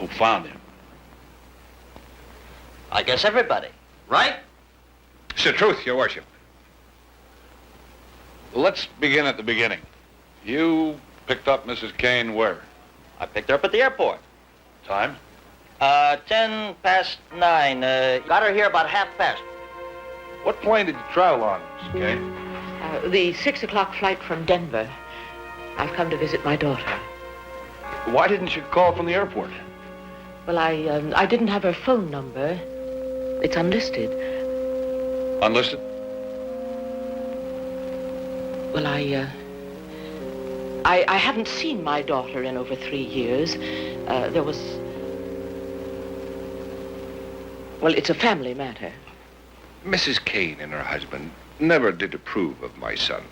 found him? I guess everybody, right? It's the truth, Your Worship. Well, let's begin at the beginning. You picked up Mrs. Kane where? I picked her up at the airport. Time? 10 past 9. Got her here about half past. What plane did you travel on, Mrs. Kane? The 6 o'clock flight from Denver. I've come to visit my daughter. Why didn't you call from the airport? Well, I didn't have her phone number. It's unlisted. Unlisted? Well, I haven't seen my daughter in over 3 years. Well, it's a family matter. Mrs. Kane and her husband never did approve of my son.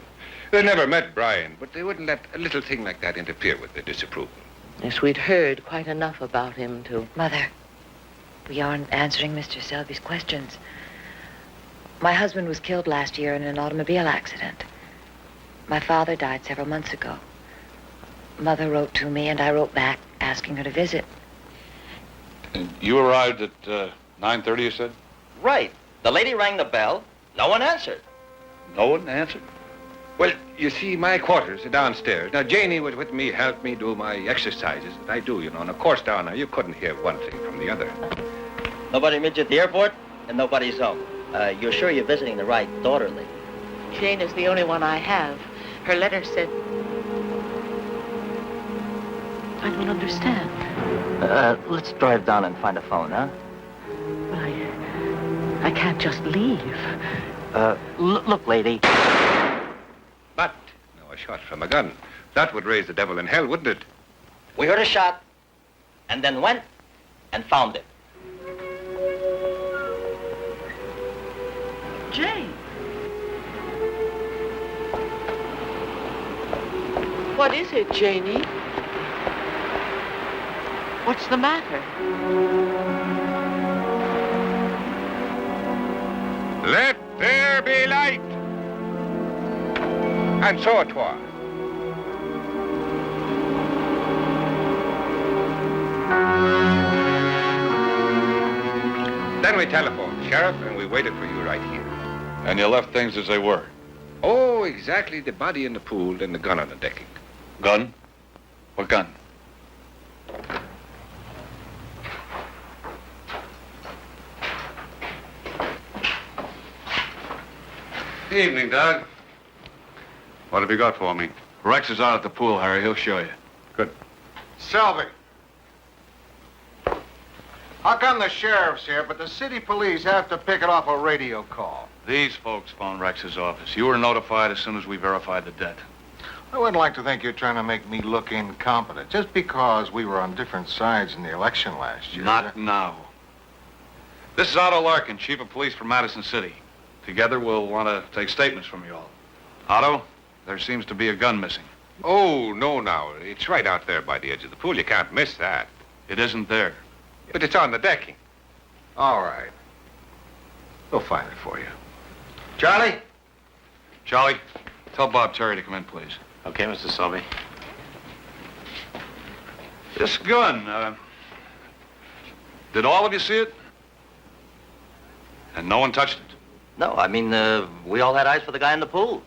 They never met Brian, but they wouldn't let a little thing like that interfere with their disapproval. Yes, we'd heard quite enough about him to... Mother, we aren't answering Mr. Selby's questions. My husband was killed last year in an automobile accident. My father died several months ago. Mother wrote to me, and I wrote back asking her to visit. And you arrived at 9:30, you said? Right. The lady rang the bell. No one answered. No one answered? Well, you see, my quarters are downstairs. Now, Janie was with me, helped me do my exercises that I do, you know. And of course, down there, you couldn't hear one thing from the other. Nobody met you at the airport, and nobody's home. You're sure you're visiting the right daughter, lady? Jane is the only one I have. Her letter said... I don't understand. Let's drive down and find a phone, huh? Well, I can't just leave. Look, lady. But, now, a shot from a gun. That would raise the devil in hell, wouldn't it? We heard a shot, and then went and found him. Jane. What is it, Janie? What's the matter? Let there be light. And so it was. Then we telephoned the sheriff, and we waited for you right here. And you left things as they were? Oh, exactly. The body in the pool and the gun on the decking. Gun? What gun? Evening, Doug. What have you got for me? Rex is out at the pool, Harry. He'll show you. Good. Selby. How come the sheriff's here, but the city police have to pick it off a radio call? These folks phoned Rex's office. You were notified as soon as we verified the debt. I wouldn't like to think you're trying to make me look incompetent, just because we were on different sides in the election last year. Not now. This is Otto Larkin, Chief of Police from Madison City. Together, we'll want to take statements from you all. Otto, there seems to be a gun missing. Oh, no, now. It's right out there by the edge of the pool. You can't miss that. It isn't there. But it's on the decking. All right. We'll find it for you. Charlie? Charlie, tell Bob Terry to come in, please. Okay, Mr. Selby. This gun, did all of you see it? And no one touched it? No, I mean, we all had eyes for the guy in the pool.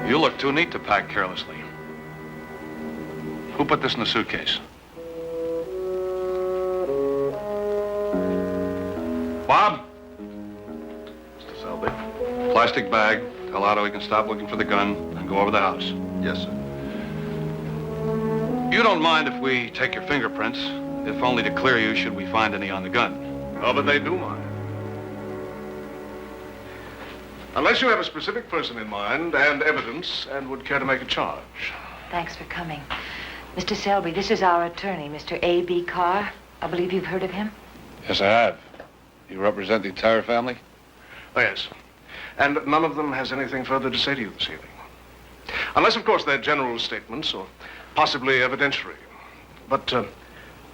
You look too neat to pack carelessly. Who put this in the suitcase? Bob? Mr. Selby? Plastic bag. Tell Otto he can stop looking for the gun and go over the house. Yes, sir. You don't mind if we take your fingerprints, if only to clear you should we find any on the gun. Oh, but they do mind. Unless you have a specific person in mind and evidence and would care to make a charge. Thanks for coming. Mr. Selby, this is our attorney, Mr. A.B. Carr. I believe you've heard of him. Yes, I have. You represent the entire family? Oh, yes. And none of them has anything further to say to you this evening. Unless, of course, they're general statements or possibly evidentiary. But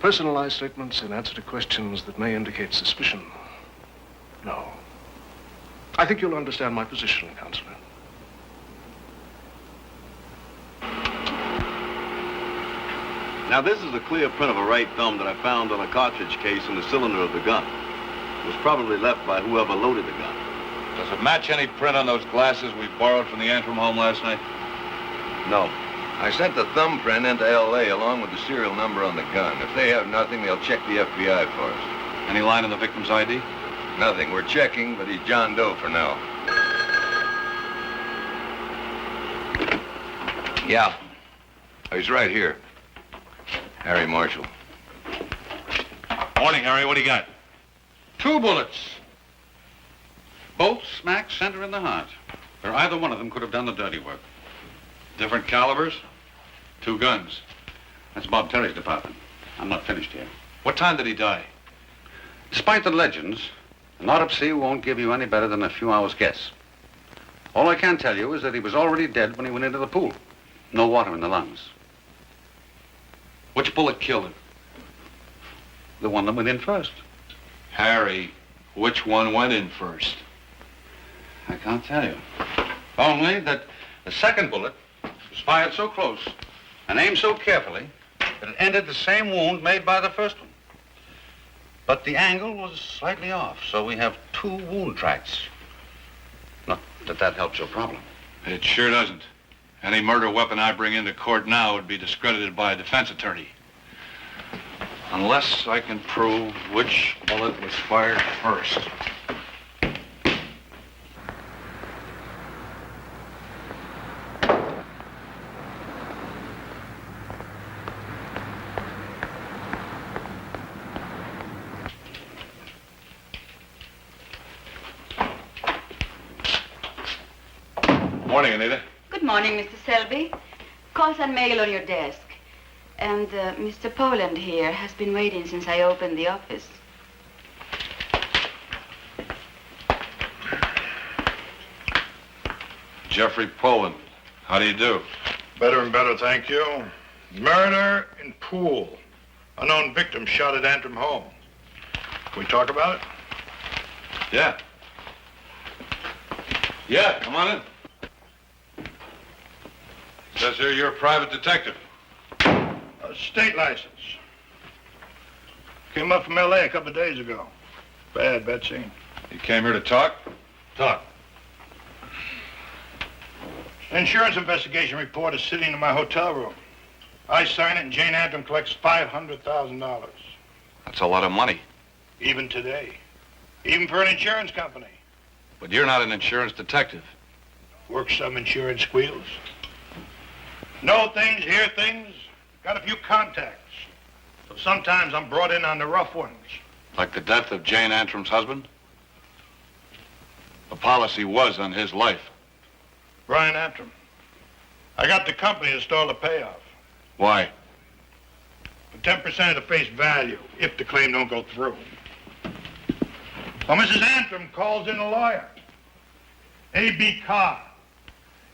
personalized statements in answer to questions that may indicate suspicion. No. I think you'll understand my position, Counselor. Now, this is a clear print of a right thumb that I found on a cartridge case in the cylinder of the gun. It was probably left by whoever loaded the gun. Does it match any print on those glasses we borrowed from the Antrim home last night? No. I sent the thumbprint into L.A. along with the serial number on the gun. If they have nothing, they'll check the FBI for us. Any line on the victim's ID? Nothing. We're checking, but he's John Doe for now. Yeah. He's right here. Harry Marshall. Morning, Harry. What do you got? 2 bullets. Both smack center in the heart. Or either one of them could have done the dirty work. Different calibers, 2 guns. That's Bob Terry's department. I'm not finished here. What time did he die? Despite the legends, an autopsy won't give you any better than a few hours' guess. All I can tell you is that he was already dead when he went into the pool. No water in the lungs. Which bullet killed him? The one that went in first. Harry, which one went in first? I can't tell you. Only that the second bullet was fired so close and aimed so carefully that it ended the same wound made by the first one. But the angle was slightly off, so we have 2 wound tracks. Not that that helps your problem. It sure doesn't. Any murder weapon I bring into court now would be discredited by a defense attorney. Unless I can prove which bullet was fired first. Morning, Anita. Good morning, Mr. Selby. Calls and mail on your desk. And Mr. Poland here has been waiting since I opened the office. Jeffrey Poland. How do you do? Better and better, thank you. Murder in pool. Unknown victim shot at Antrim home. Can we talk about it? Yeah. Yeah, come on in. Says here you're a private detective. A state license. Came up from L.A. a couple of days ago. Bad scene. You came here to talk? Talk. An insurance investigation report is sitting in my hotel room. I sign it and Jane Antrim collects $500,000. That's a lot of money. Even today. Even for an insurance company. But you're not an insurance detective. Work some insurance squeals. Know things, hear things. Got a few contacts. So sometimes I'm brought in on the rough ones. Like the death of Jane Antrim's husband? The policy was on his life. Brian Antrim. I got the company to stall the payoff. Why? For 10% of the face value, if the claim don't go through. Well, Mrs. Antrim calls in a lawyer. A.B. Carr.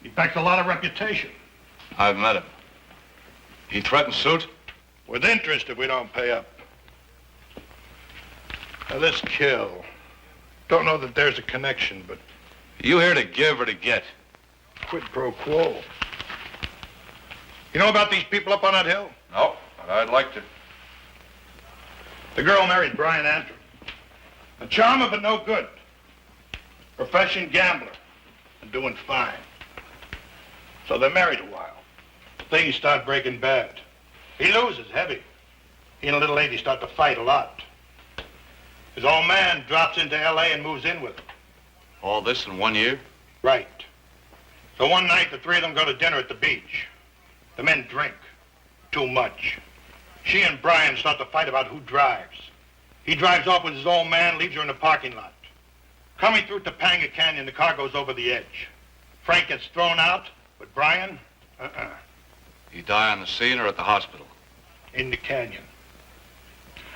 He packs a lot of reputation. I've met him. He threatened suit? With interest if we don't pay up. Now, this kill. Don't know that there's a connection, but You here to give or to get? quid pro quo. You know about these people up on that hill? No, but I'd like to. The girl married Brian Antrim. A charmer, but no good. Profession gambler. And doing fine. So they're married a while. Things start breaking bad. He loses heavy. He and a little lady start to fight a lot. His old man drops into L.A. and moves in with him. All this in 1 year? Right. So one night, the three of them go to dinner at the beach. The men drink. Too much. She and Brian start to fight about who drives. He drives off with his old man, leaves her in the parking lot. Coming through Topanga Canyon, the car goes over the edge. Frank gets thrown out, but Brian, He die on the scene or at the hospital? in the canyon.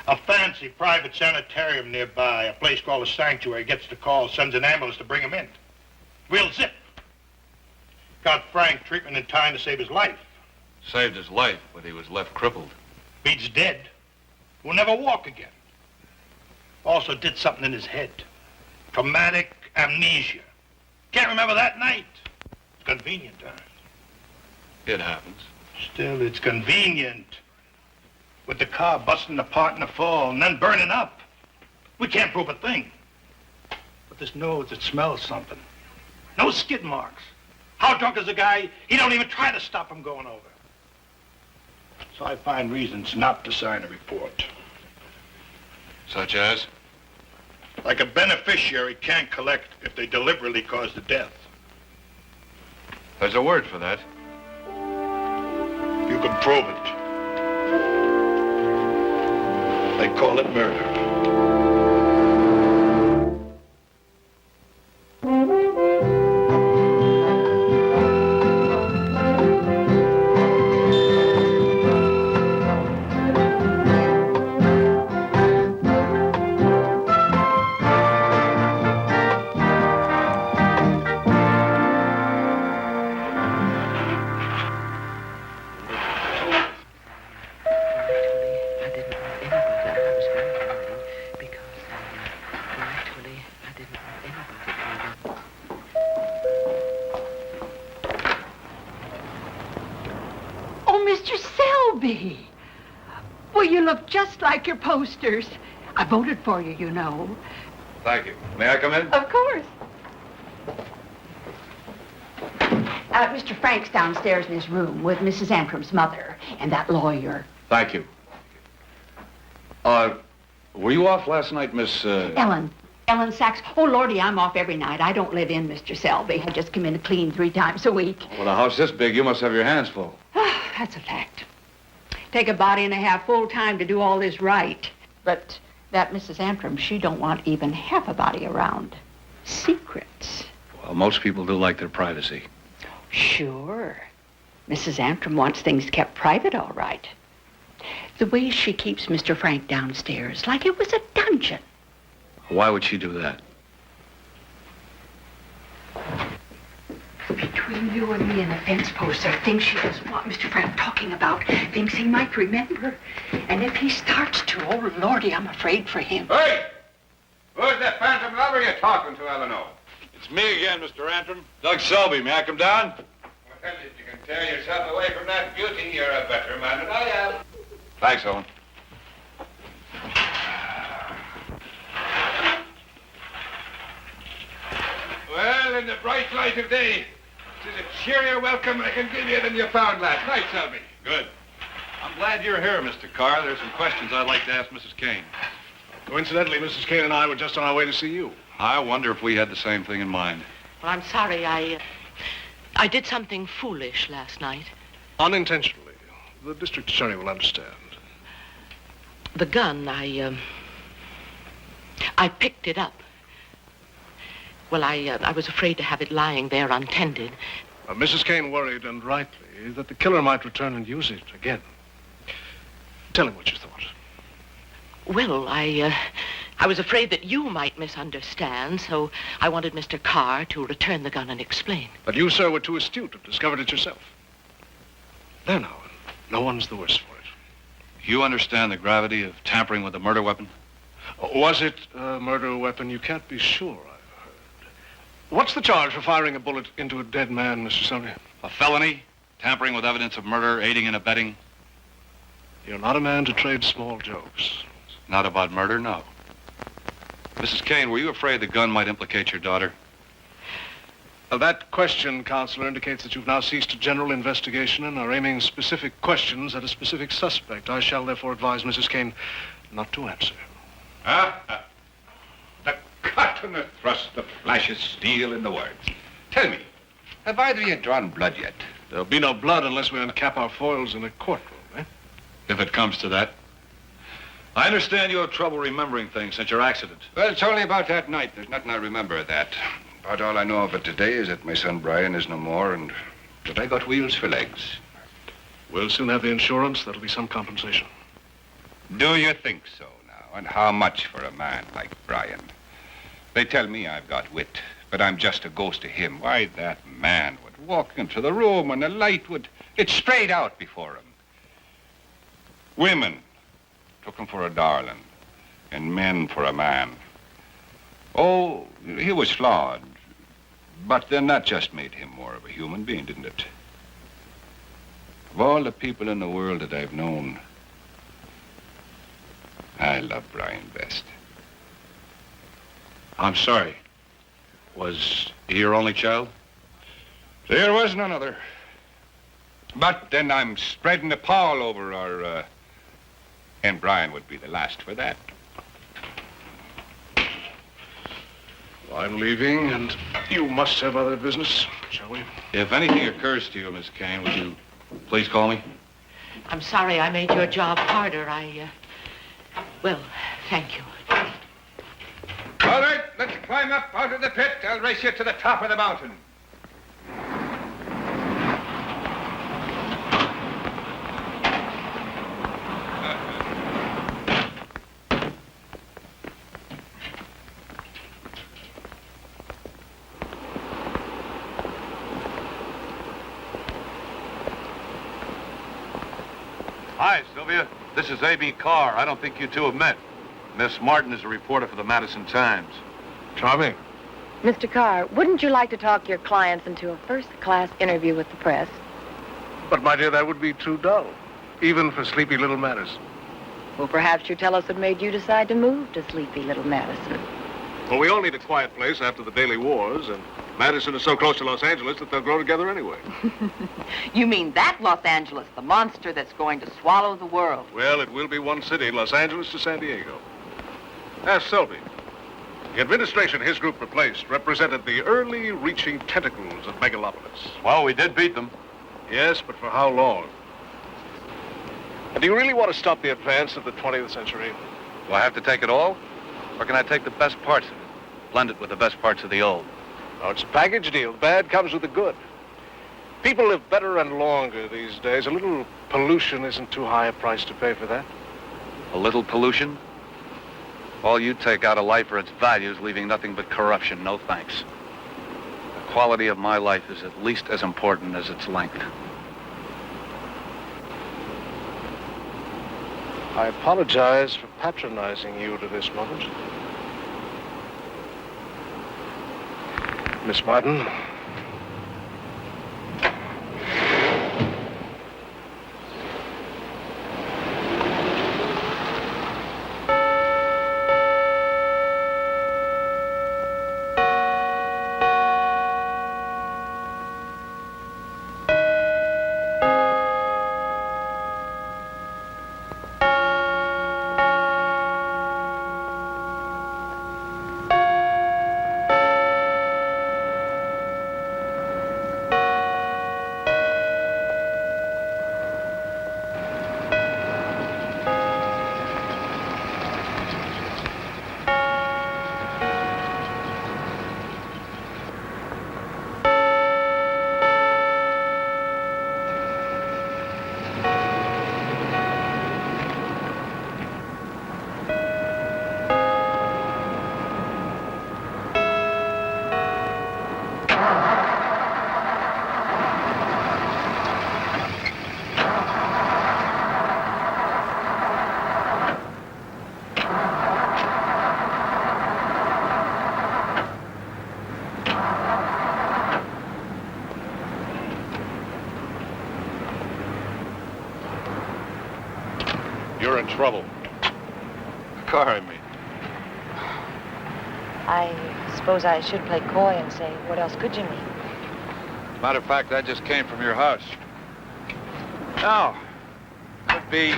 A fancy fancy private sanitarium nearby, a place called a Sanctuary, gets the call, sends an ambulance to bring him in. Real zip. Got Frank treatment in time to save his life. Saved his life, but he was left crippled. Beats dead. Will never walk again. Also did something in his head. Traumatic amnesia. Can't remember that night. It's convenient, huh? It happens. Still, it's convenient. With the car busting apart in the fall and then burning up. We can't prove a thing. But this nose, it smells something. No skid marks. How drunk is the guy? He don't even try to stop him going over. So I find reasons not to sign a report. Such as? Like a beneficiary can't collect if they deliberately cause the death. There's a word for that. You can prove it. They call it murder. Well, you look just like your posters. I voted for you, you know. Thank you. May I come in? Of course. Mr. Frank's downstairs in his room with Mrs. Antrim's mother and that lawyer. Thank you. Were you off last night, Miss... Ellen Sachs. Oh, Lordy, I'm off every night. I don't live in, Mr. Selby. I just come in to clean 3 times a week. Well, a house this big, you must have your hands full. That's a fact. Take a body and a half full time to do all this right. But that Mrs. Antrim, she don't want even half a body around. Secrets. Well, most people do like their privacy. Sure. Mrs. Antrim wants things kept private, all right. The way she keeps Mr. Frank downstairs, like it was a dungeon. Why would she do that? Between you and me and the fence posts are things she doesn't want Mr. Frank talking about, things he might remember. And if he starts to, oh, Lordy, I'm afraid for him. Hey! Who's that phantom lover you're talking to, Eleanor? It's me again, Mr. Antrim. Doug Selby. May I come down? Well, if you can tear yourself away from that beauty, you're a better man than I am. Thanks, Owen. Well, in the bright light of day, this is a cheerier welcome I can give you than you found last night, Selby. Good. I'm glad you're here, Mr. Carr. There's some questions I'd like to ask Mrs. Kane. Coincidentally, Mrs. Kane and I were just on our way to see you. I wonder if we had the same thing in mind. Well, I'm sorry. I did something foolish last night. Unintentionally. The district attorney will understand. The gun, I picked it up. Well, I was afraid to have it lying there untended. Mrs. Kane worried, and rightly, that the killer might return and use it again. Tell him what you thought. Well, I was afraid that you might misunderstand, so I wanted Mr. Carr to return the gun and explain. But you, sir, were too astute to have discovered it yourself. There now, no one's the worse for it. You understand the gravity of tampering with a murder weapon? Was it a murder weapon? You can't be sure, I've heard. What's the charge for firing a bullet into a dead man, Mr. Selby? A felony, tampering with evidence of murder, aiding and abetting. You're not a man to trade small jokes. Not about murder, no. Mrs. Kane, were you afraid the gun might implicate your daughter? That question, Counselor, indicates that you've now ceased a general investigation and are aiming specific questions at a specific suspect. I shall therefore advise Mrs. Kane not to answer. The cut and the thrust, the flash of steel in the words. Tell me, have either of you drawn blood yet? There'll be no blood unless we uncap our foils in a courtroom, eh? If it comes to that. I understand you have trouble remembering things since your accident. Well, it's only about that night. There's nothing I remember of that. About all I know of it today is that my son Brian is no more and that I got wheels for legs. We'll soon have the insurance. That'll be some compensation. Do you think so now? and how much for a man like Brian? They tell me I've got wit, but I'm just a ghost to him. Why, that man would walk into the room and the light would... It sprayed out before him. Women took him for a darling, and men for a man. Oh, he was flawed. But then that just made him more of a human being, didn't it? Of all the people in the world that I've known, I love Brian best. I'm sorry. Was he your only child? There was none other. But then I'm spreading the pall over our, and Brian would be the last for that. I'm leaving, and you must have other business, shall we? If anything occurs to you, Miss Kane, would you please call me? I'm sorry I made your job harder. Well, thank you. All right, let's climb up out of the pit. I'll race you to the top of the mountain. Hi, Sylvia. This is A.B. Carr. I don't think you two have met. Miss Martin is a reporter for the Madison Times. Charming. Mr. Carr, wouldn't you like to talk your clients into a first-class interview with the press? But, my dear, that would be too dull, even for sleepy little Madison. Well, perhaps you tell us what made you decide to move to sleepy little Madison. Well, we all need a quiet place after the daily wars, and Madison is so close to Los Angeles that they'll grow together anyway. You mean that Los Angeles, the monster that's going to swallow the world? Well, it will be one city, Los Angeles to San Diego. Ask Selby. The administration his group replaced represented the early reaching tentacles of megalopolis. Well, we did beat them. Yes, but for how long? And do you really want to stop the advance of the 20th century? Do I have to take it all? Or can I take the best parts of it, blend it with the best parts of the old? Oh, it's a package deal. Bad comes with the good. People live better and longer these days. A little pollution isn't too high a price to pay for that. A little pollution? All you take out of life are its values, leaving nothing but corruption. No thanks. The quality of my life is at least as important as its length. I apologize for patronizing you to this moment. Miss Martin. You're in trouble. The car, I mean. I suppose I should play coy and say, what else could you mean? Matter of fact, I just came from your house. Now, could be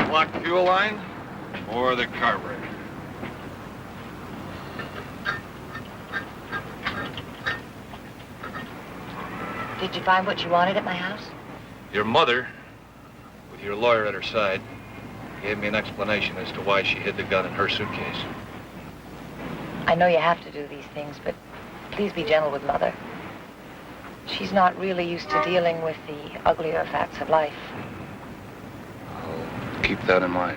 blocked fuel line or the carburetor. Did you find what you wanted at my house? Your mother, with your lawyer at her side, gave me an explanation as to why she hid the gun in her suitcase. I know you have to do these things, but please be gentle with Mother. She's not really used to dealing with the uglier facts of life. I'll keep that in mind.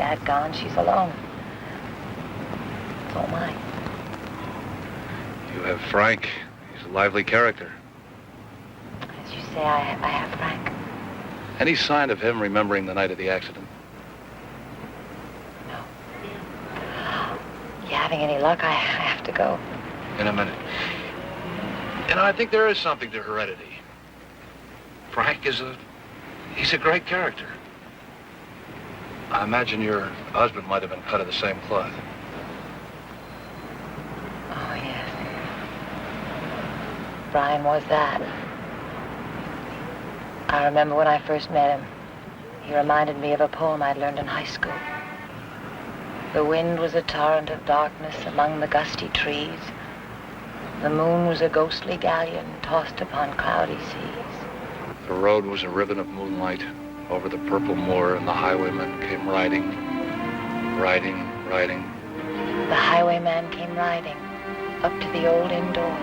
Dad gone, she's alone. It's all mine. You have Frank. He's a lively character. As you say, I have Frank. Any sign of him remembering the night of the accident? You having any luck? I have to go. In a minute. You know, I think there is something to heredity. Frank he's a great character. I imagine your husband might have been cut of the same cloth. Oh, yes. Brian was that. I remember when I first met him. He reminded me of a poem I'd learned in high school. The wind was a torrent of darkness among the gusty trees. The moon was a ghostly galleon tossed upon cloudy seas. The road was a ribbon of moonlight over the purple moor, and the highwayman came riding. The highwayman came riding up to the old inn door.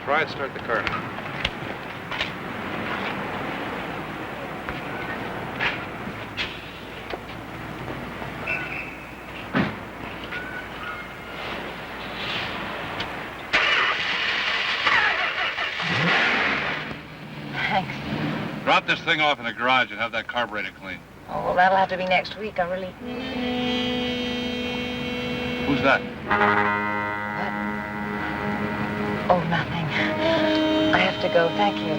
Try and start the car now. Thanks. Drop this thing off in the garage and have that carburetor cleaned. Oh, well, that'll have to be next week. I really... Who's that? Oh, nothing. I have to go. Thank you.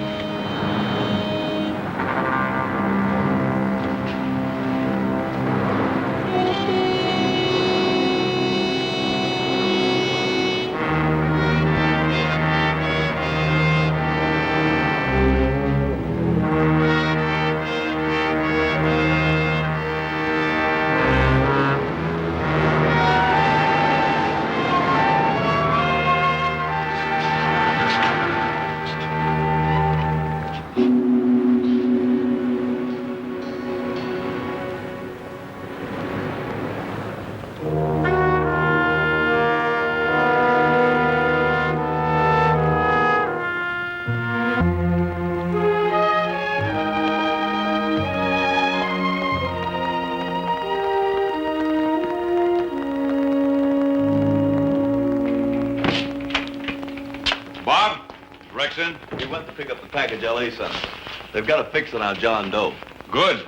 He went to pick up the package L.A. sent us. They've got a fix on our John Doe. Good.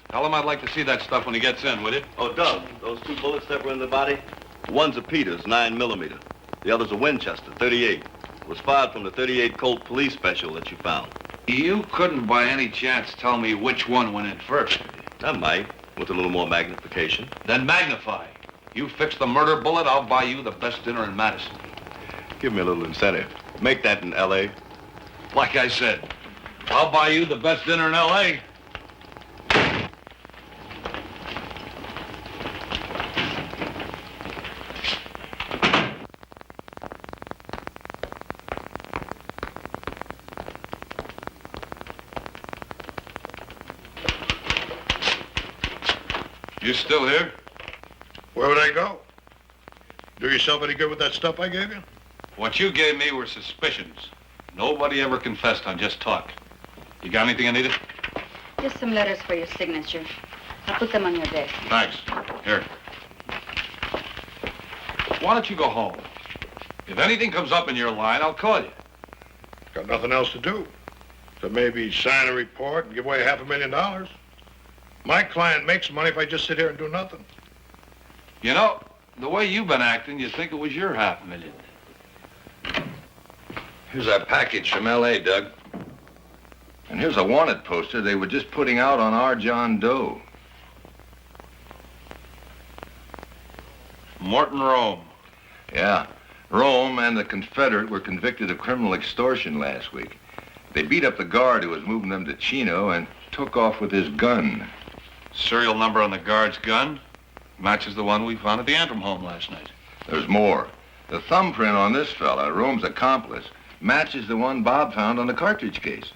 Tell him I'd like to see that stuff when he gets in, will you? Oh, Doug, those 2 bullets that were in the body? One's a Peters, 9mm. The other's a Winchester, 38. It was fired from the 38 Colt police special that you found. You couldn't by any chance tell me which one went in first. I might, with a little more magnification. Then magnify. You fix the murder bullet, I'll buy you the best dinner in Madison. Give me a little incentive. Make that in L.A. Like I said, I'll buy you the best dinner in L.A. You still here? Where would I go? Do yourself any good with that stuff I gave you? What you gave me were suspicions. Nobody ever confessed on just talk. You got anything, Anita? Just some letters for your signature. I'll put them on your desk. Thanks. Here. Why don't you go home? If anything comes up in your line, I'll call you. Got nothing else to do. So maybe sign a report and give away $500,000. My client makes money if I just sit here and do nothing. You know, the way you've been acting, you'd think it was your $500,000. Here's our package from L.A., Doug. And here's a wanted poster they were just putting out on our John Doe. Morton Rome. Yeah. Rome and the Confederate were convicted of criminal extortion last week. They beat up the guard who was moving them to Chino and took off with his gun. Serial number on the guard's gun matches the one we found at the Antrim home last night. There's more. The thumbprint on this fella, Rome's accomplice, matches the one Bob found on the cartridge case.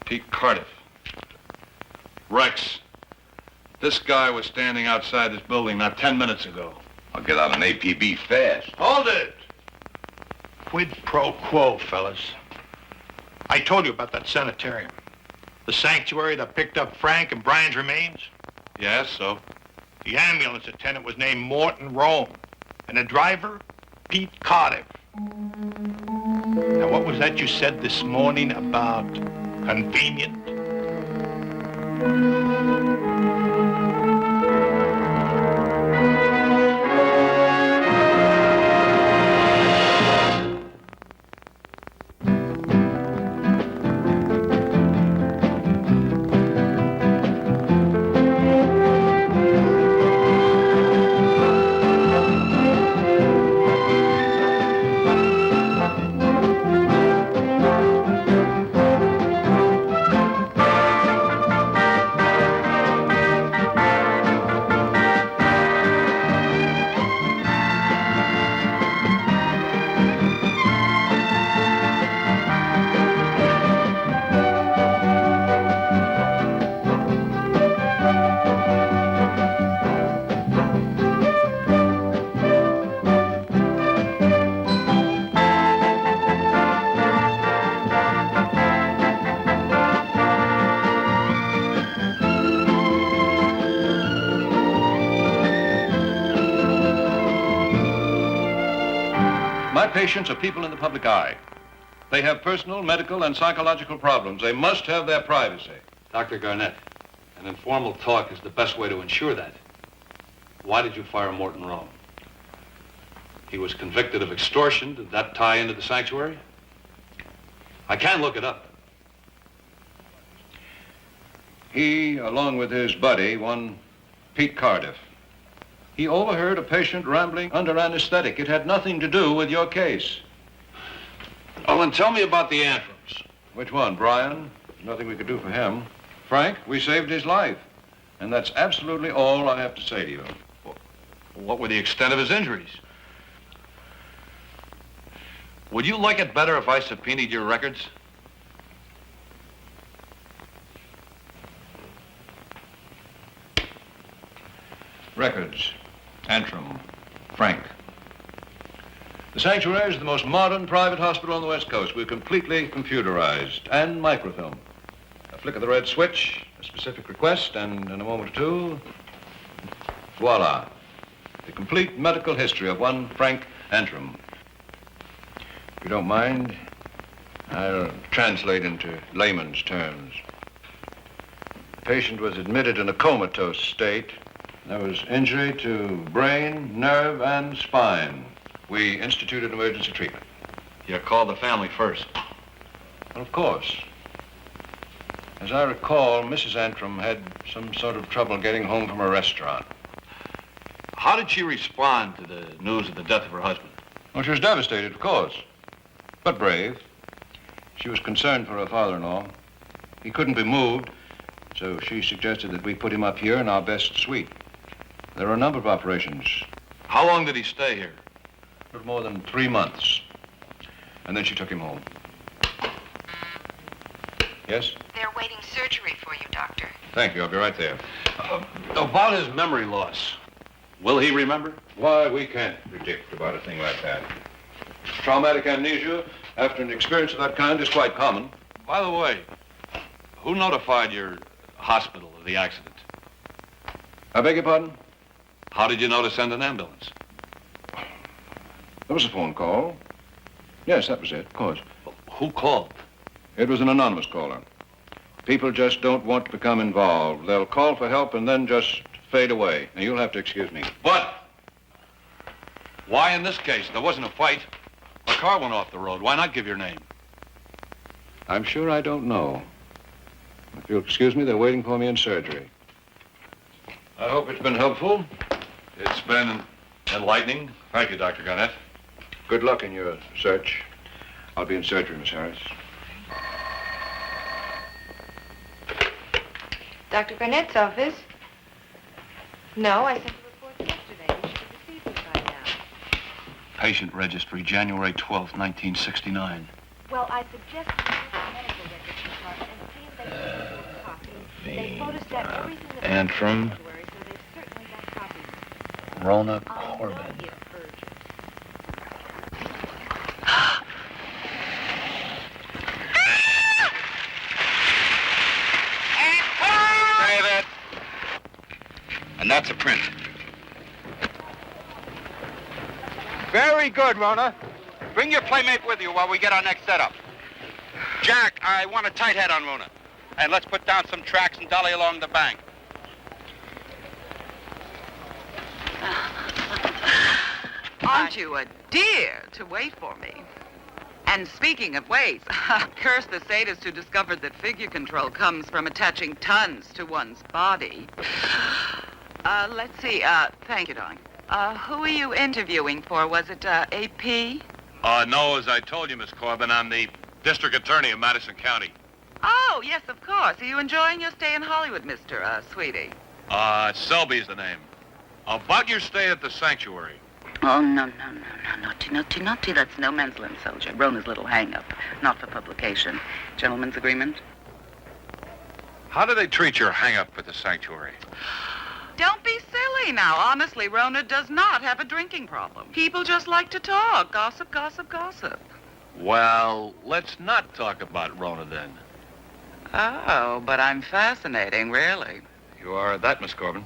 Pete Cardiff. Rex, this guy was standing outside this building not 10 minutes ago. I'll get out an APB fast. Hold it! Quid pro quo, fellas. I told you about that sanitarium. The sanctuary that picked up Frank and Brian's remains. Yes, so? The ambulance attendant was named Morton Rome, and the driver, Pete Cardiff. Now, what was that you said this morning about convenient? My patients are people in the public eye. They have personal, medical, and psychological problems. They must have their privacy. Dr. Garnett, an informal talk is the best way to ensure that. Why did you fire Morton Rome? He was convicted of extortion. Did that tie into the sanctuary? I can look it up. He, along with his buddy, one Pete Cardiff, he overheard a patient rambling under anesthetic. It had nothing to do with your case. Oh, then tell me about the Antrums. Which one, Brian? Nothing we could do for him. Frank, we saved his life. And that's absolutely all I have to say to you. What were the extent of his injuries? Would you like it better if I subpoenaed your records? Records. Antrim. Frank. The sanctuary is the most modern private hospital on the West Coast. We're completely computerized and microfilm. A flick of the red switch, a specific request, and in a moment or two, voila. The complete medical history of one Frank Antrim. If you don't mind, I'll translate into layman's terms. The patient was admitted in a comatose state. There was injury to brain, nerve, and spine. We instituted emergency treatment. You called the family first. Well, of course. As I recall, Mrs. Antrim had some sort of trouble getting home from a restaurant. How did she respond to the news of the death of her husband? Well, she was devastated, of course, but brave. She was concerned for her father-in-law. He couldn't be moved, so she suggested that we put him up here in our best suite. There are a number of operations. How long did he stay here? For more than 3 months. And then she took him home. Yes? They're waiting surgery for you, Doctor. Thank you. I'll be right there. About his memory loss. Will he remember? Why, we can't predict about a thing like that. Traumatic amnesia after an experience of that kind is quite common. By the way, who notified your hospital of the accident? I beg your pardon? How did you know to send an ambulance? There was a phone call. Yes, that was it, of course. Who called? It was an anonymous caller. People just don't want to become involved. They'll call for help and then just fade away. Now, you'll have to excuse me. What? Why in this case? There wasn't a fight. A car went off the road. Why not give your name? I'm sure I don't know. If you'll excuse me, they're waiting for me in surgery. I hope it's been helpful. It's been enlightening. Thank you, Dr. Garnett. Good luck in your search. I'll be in surgery, Miss Harris. Dr. Garnett's office? No, I sent a report yesterday. You should have received it by now. Patient registry, January 12th, 1969. Well, I suggest you use the medical records department and see if they can give you a copy. They photostat everything that Antrim. so they've certainly got copies. Rona I'll Corbin. note if urgent. That's a print. Very good, Rona. Bring your playmate with you while we get our next setup. Jack, I want a tight head on Rona. And let's put down some tracks and dolly along the bank. Aren't you a dear to wait for me? And speaking of weights, curse the sadist who discovered that figure control comes from attaching tons to one's body. Let's see. Thank you, darling. Who are you interviewing for? Was it AP? No, as I told you, Miss Corbin, I'm the district attorney of Madison County. Oh, yes, of course. Are you enjoying your stay in Hollywood, Mr. Sweetie? Selby's the name. About your stay at the sanctuary. Oh, no. Naughty. That's no man's land, soldier. Rona's little hang-up. Not for publication. Gentleman's agreement? How do they treat your hang-up at the sanctuary? Don't be silly now. Honestly, Rona does not have a drinking problem. People just like to talk. Gossip. Well, let's not talk about Rona then. Oh, but I'm fascinating, really. You are at that, Miss Corbin.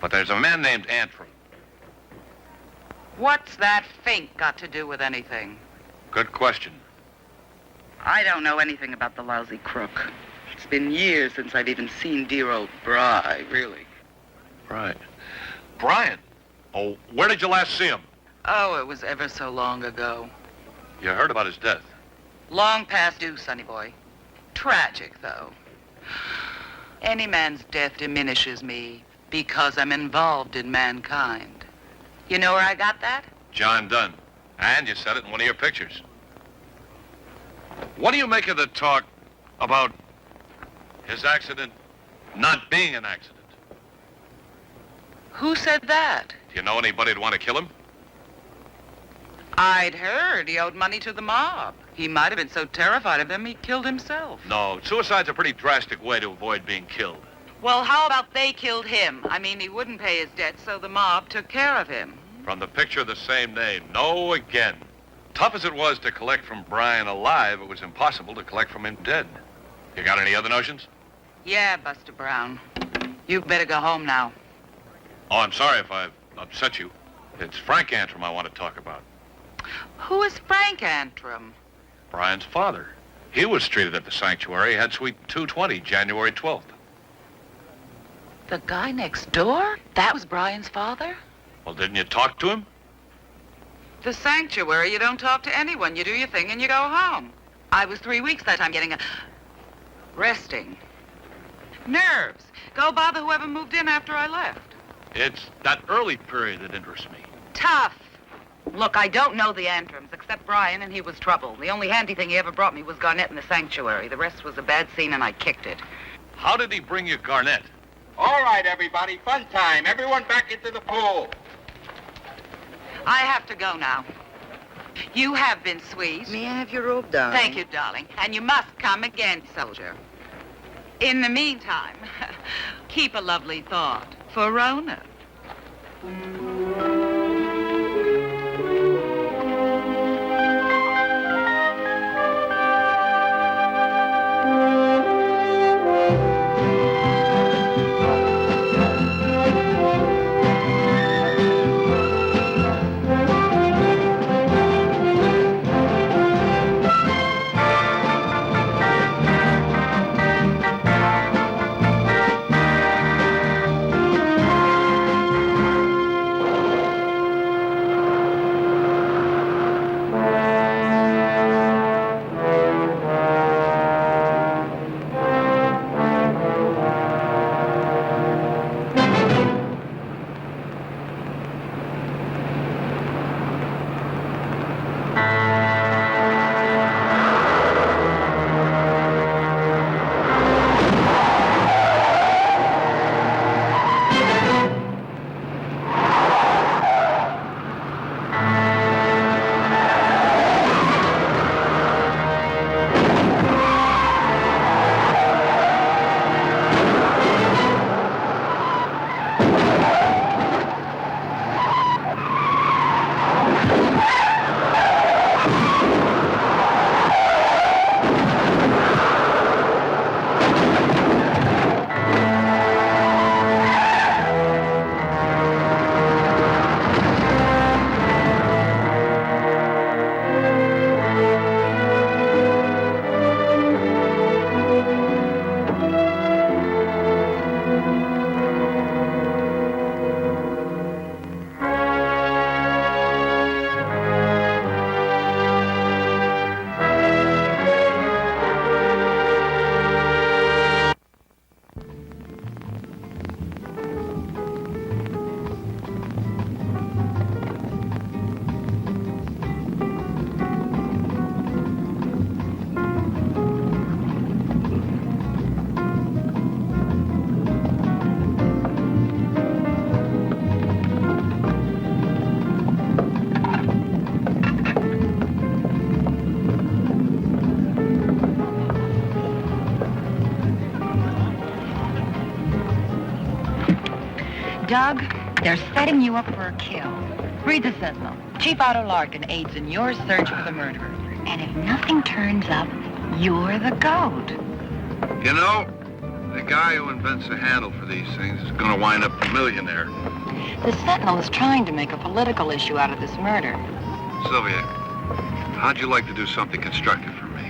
But there's a man named Antrim. What's that fink got to do with anything? Good question. I don't know anything about the lousy crook. It's been years since I've even seen dear old Bry, really. Right. Brian? Oh, where did you last see him? Oh, it was ever so long ago. You heard about his death? Long past due, sonny boy. Tragic, though. Any man's death diminishes me because I'm involved in mankind. You know where I got that? John Dunn. And you said it in one of your pictures. What do you make of the talk about his accident not being an accident? Who said that? Do you know anybody who'd want to kill him? I'd heard he owed money to the mob. He might have been so terrified of them he killed himself. No, suicide's a pretty drastic way to avoid being killed. Well, how about they killed him? I mean, he wouldn't pay his debt, so the mob took care of him. From the picture of the same name. No again. Tough as it was to collect from Brian alive, it was impossible to collect from him dead. You got any other notions? Yeah, Buster Brown. You better go home now. Oh, I'm sorry if I've upset you. It's Frank Antrim I want to talk about. Who is Frank Antrim? Brian's father. He was treated at the sanctuary, had suite 220, January 12th. The guy next door? That was Brian's father? Well, didn't you talk to him? The sanctuary, you don't talk to anyone. You do your thing and you go home. I was 3 weeks that time getting resting. Nerves. Go bother whoever moved in after I left. It's that early period that interests me. Tough. Look, I don't know the Antrims, except Brian, and he was trouble. The only handy thing he ever brought me was Garnett in the sanctuary. The rest was a bad scene, and I kicked it. How did he bring you Garnett? All right, everybody, fun time. Everyone back into the pool. I have to go now. You have been sweet. May I have your robe, darling? Thank you, darling. And you must come again, soldier. In the meantime, keep a lovely thought for Rona. Doug, they're setting you up for a kill. Read the Sentinel. Chief Otto Larkin aids in your search for the murderer. And if nothing turns up, you're the goat. You know, the guy who invents a handle for these things is going to wind up a millionaire. The Sentinel is trying to make a political issue out of this murder. Sylvia, how'd you like to do something constructive for me?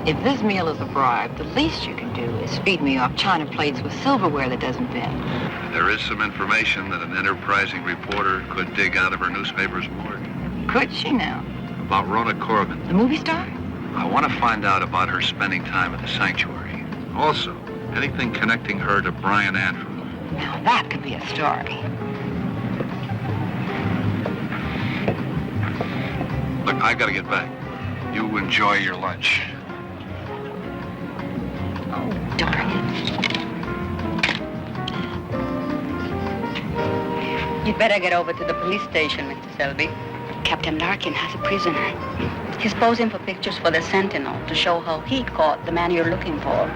If this meal is a bribe, the least you can do is feed me off china plates with silverware that doesn't bend. There is some information that an enterprising reporter could dig out of her newspaper's morgue. Could she now? About Rona Corrigan. The movie star? I want to find out about her spending time at the sanctuary. Also, anything connecting her to Brian Antrim. Now that could be a story. Look, I gotta get back. You enjoy your lunch. Oh, darn it. You'd better get over to the police station, Mr. Selby. Captain Larkin has a prisoner. He's posing for pictures for the Sentinel to show how he caught the man you're looking for.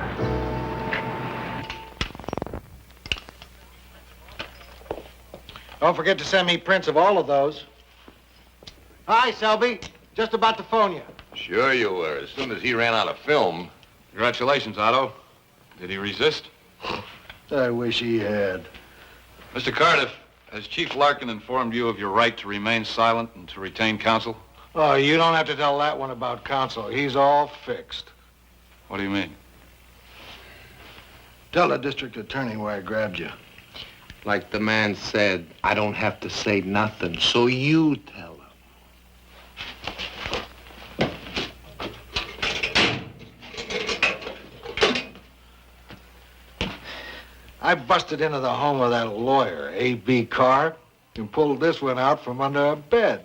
Don't forget to send me prints of all of those. Hi, Selby. Just about to phone you. Sure you were. As soon as he ran out of film. Congratulations, Otto. Did he resist? I wish he had. Mr. Cardiff, has Chief Larkin informed you of your right to remain silent and to retain counsel? Oh, you don't have to tell that one about counsel. He's all fixed. What do you mean? Tell the district attorney where I grabbed you. Like the man said, I don't have to say nothing, so you tell him. I busted into the home of that lawyer, A.B. Carr, and pulled this one out from under a bed.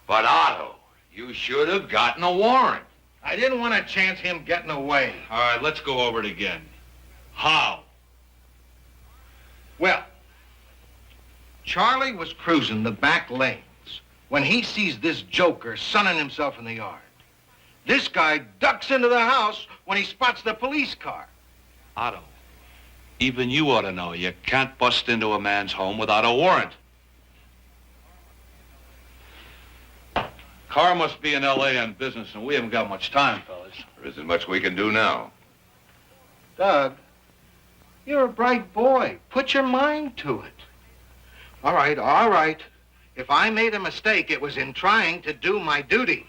But Otto, you should have gotten a warrant. I didn't want to chance him getting away. All right, let's go over it again. How? Well, Charlie was cruising the back lanes when he sees this joker sunning himself in the yard. This guy ducks into the house when he spots the police car. Otto, even you ought to know you can't bust into a man's home without a warrant. Carr must be in L.A. on business, and we haven't got much time, fellas. There isn't much we can do now. Doug, you're a bright boy. Put your mind to it. All right, all right. If I made a mistake, it was in trying to do my duty.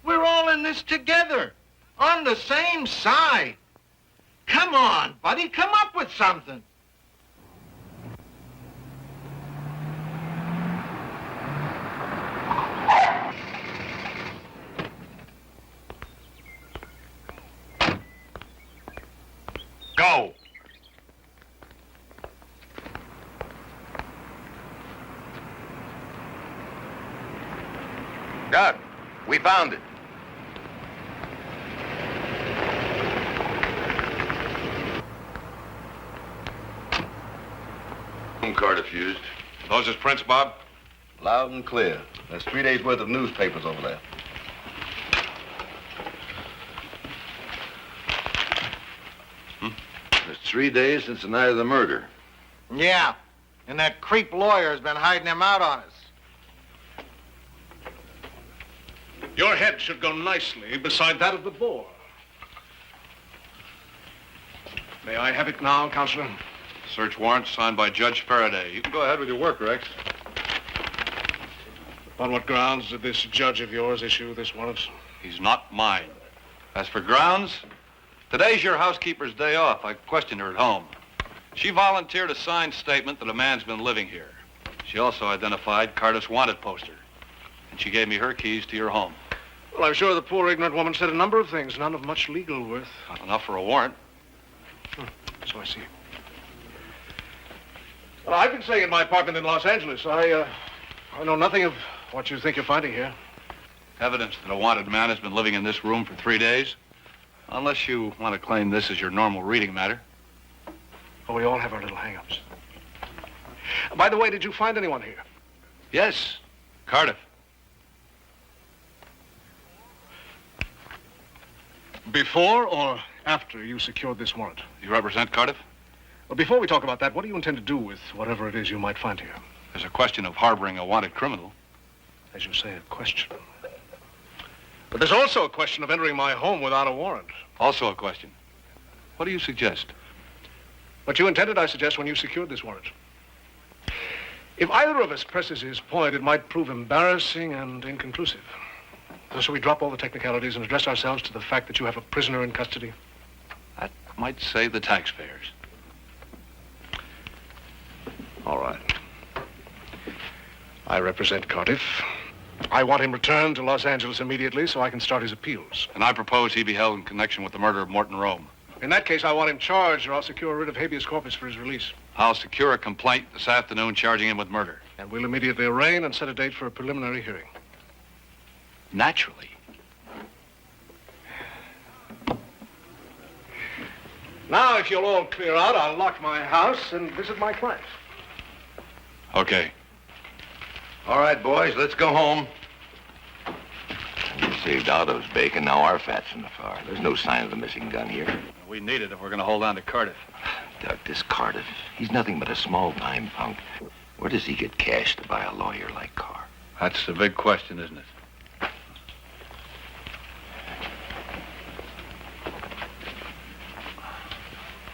We're all in this together, on the same side. Come on, buddy, come up with something. Go! Doug, we found it. Card diffused. Those his prints, Bob? Loud and clear. There's 3 days' worth of newspapers over there. It's 3 days since the night of the murder. Yeah, and that creep lawyer has been hiding him out on us. Your head should go nicely beside that of the boar. May I have it now, Counselor? Search warrant signed by Judge Faraday. You can go ahead with your work, Rex. On what grounds did this judge of yours issue this warrant? He's not mine. As for grounds, today's your housekeeper's day off. I questioned her at home. She volunteered a signed statement that a man's been living here. She also identified Cardiff's wanted poster. And she gave me her keys to your home. Well, I'm sure the poor ignorant woman said a number of things, none of much legal worth. Not enough for a warrant. So I see. Well, I've been staying in my apartment in Los Angeles. I know nothing of what you think you're finding here. Evidence that a wanted man has been living in this room for 3 days. Unless you want to claim this is your normal reading matter. Oh, we all have our little hang-ups. By the way, did you find anyone here? Yes, Cardiff. Before or after you secured this warrant? You represent Cardiff? Well, before we talk about that, what do you intend to do with whatever it is you might find here? There's a question of harboring a wanted criminal. As you say, a question. But there's also a question of entering my home without a warrant. Also a question. What do you suggest? What you intended, I suggest, when you secured this warrant. If either of us presses his point, it might prove embarrassing and inconclusive. So shall we drop all the technicalities and address ourselves to the fact that you have a prisoner in custody? That might save the taxpayers. All right. I represent Cardiff. I want him returned to Los Angeles immediately so I can start his appeals. And I propose he be held in connection with the murder of Morton Rome. In that case, I want him charged, or I'll secure a writ of habeas corpus for his release. I'll secure a complaint this afternoon charging him with murder. And we'll immediately arraign and set a date for a preliminary hearing. Naturally. Now, if you'll all clear out, I'll lock my house and visit my client. Okay. All right, boys, let's go home. We saved Otto's bacon, now our fat's in the fire. There's no sign of the missing gun here. We need it if we're going to hold on to Cardiff. Doug, this Cardiff, he's nothing but a small-time punk. Where does he get cash to buy a lawyer like Carr? That's the big question, isn't it?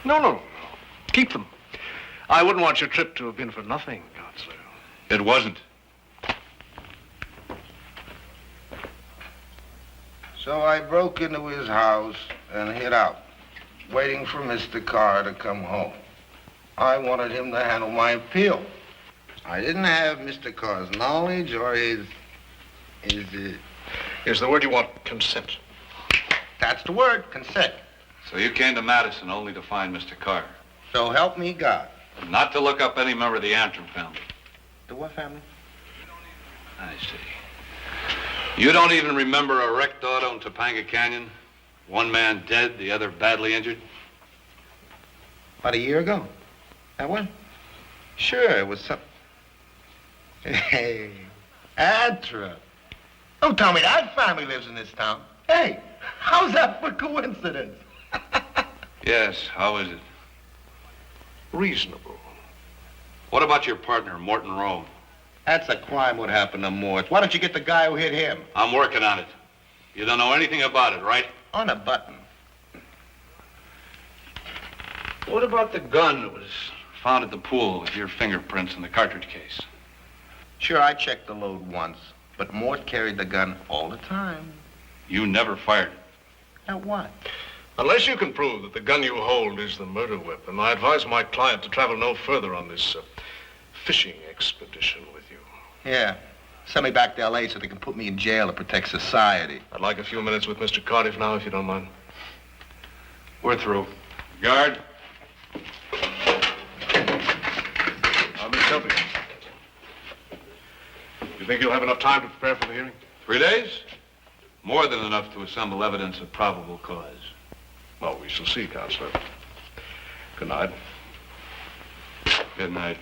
No. Keep them. I wouldn't want your trip to have been for nothing, Counselor. It wasn't. So I broke into his house and hid out, waiting for Mr. Carr to come home. I wanted him to handle my appeal. I didn't have Mr. Carr's knowledge or his... Is the word you want consent? That's the word, consent. So you came to Madison only to find Mr. Carr? So help me God. Not to look up any member of the Antrim family? The what family? I see. You don't even remember a wrecked auto in Topanga Canyon? One man dead, the other badly injured? About a year ago. That one? Sure, it was some... Hey, Antrim. Don't tell me that family lives in this town. Hey, how's that for coincidence? Yes, how is it? Reasonable. What about your partner, Morton Rome? That's a crime what happened to Morse. Why don't you get the guy who hit him? I'm working on it. You don't know anything about it, right? On a button. What about the gun that was found at the pool with your fingerprints in the cartridge case? Sure, I checked the load once, but Mort carried the gun all the time. You never fired it. Now what? Unless you can prove that the gun you hold is the murder weapon, I advise my client to travel no further on this fishing expedition with you. Yeah. Send me back to L.A. so they can put me in jail to protect society. I'd like a few minutes with Mr. Cardiff now, if you don't mind. We're through. Guard. Miss Shelby. You think you'll have enough time to prepare for the hearing? 3 days? More than enough to assemble evidence of probable cause. Well, we shall see, Counselor. Good night. Good night.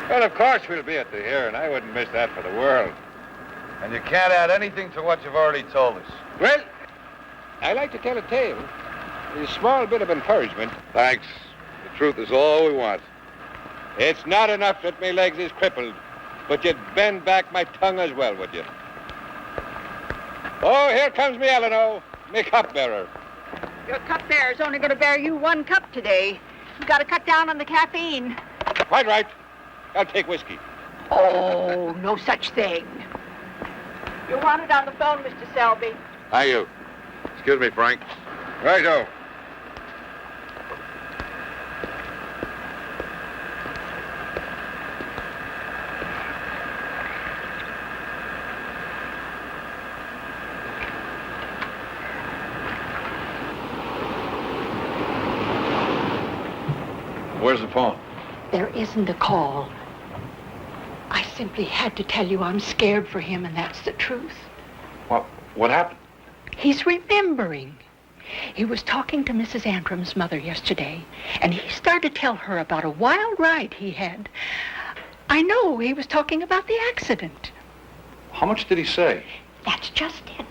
Well, of course we'll be at the hearing. I wouldn't miss that for the world. And you can't add anything to what you've already told us. Well, I like to tell a tale. A small bit of encouragement. Thanks. The truth is all we want. It's not enough that my legs is crippled, but you'd bend back my tongue as well, would you? Oh, here comes me Eleanor, me cupbearer. Your cupbearer's only going to bear you 1 cup today. You've got to cut down on the caffeine. Quite right. I'll take whiskey. Oh, no such thing. You're wanted on the phone, Mr. Selby. Thank you. Excuse me, Frank. Righto. Where's the phone? There isn't a call. I simply had to tell you I'm scared for him, and that's the truth. What happened? He's remembering. He was talking to Mrs. Antrim's mother yesterday, and he started to tell her about a wild ride he had. I know he was talking about the accident. How much did he say? That's just it.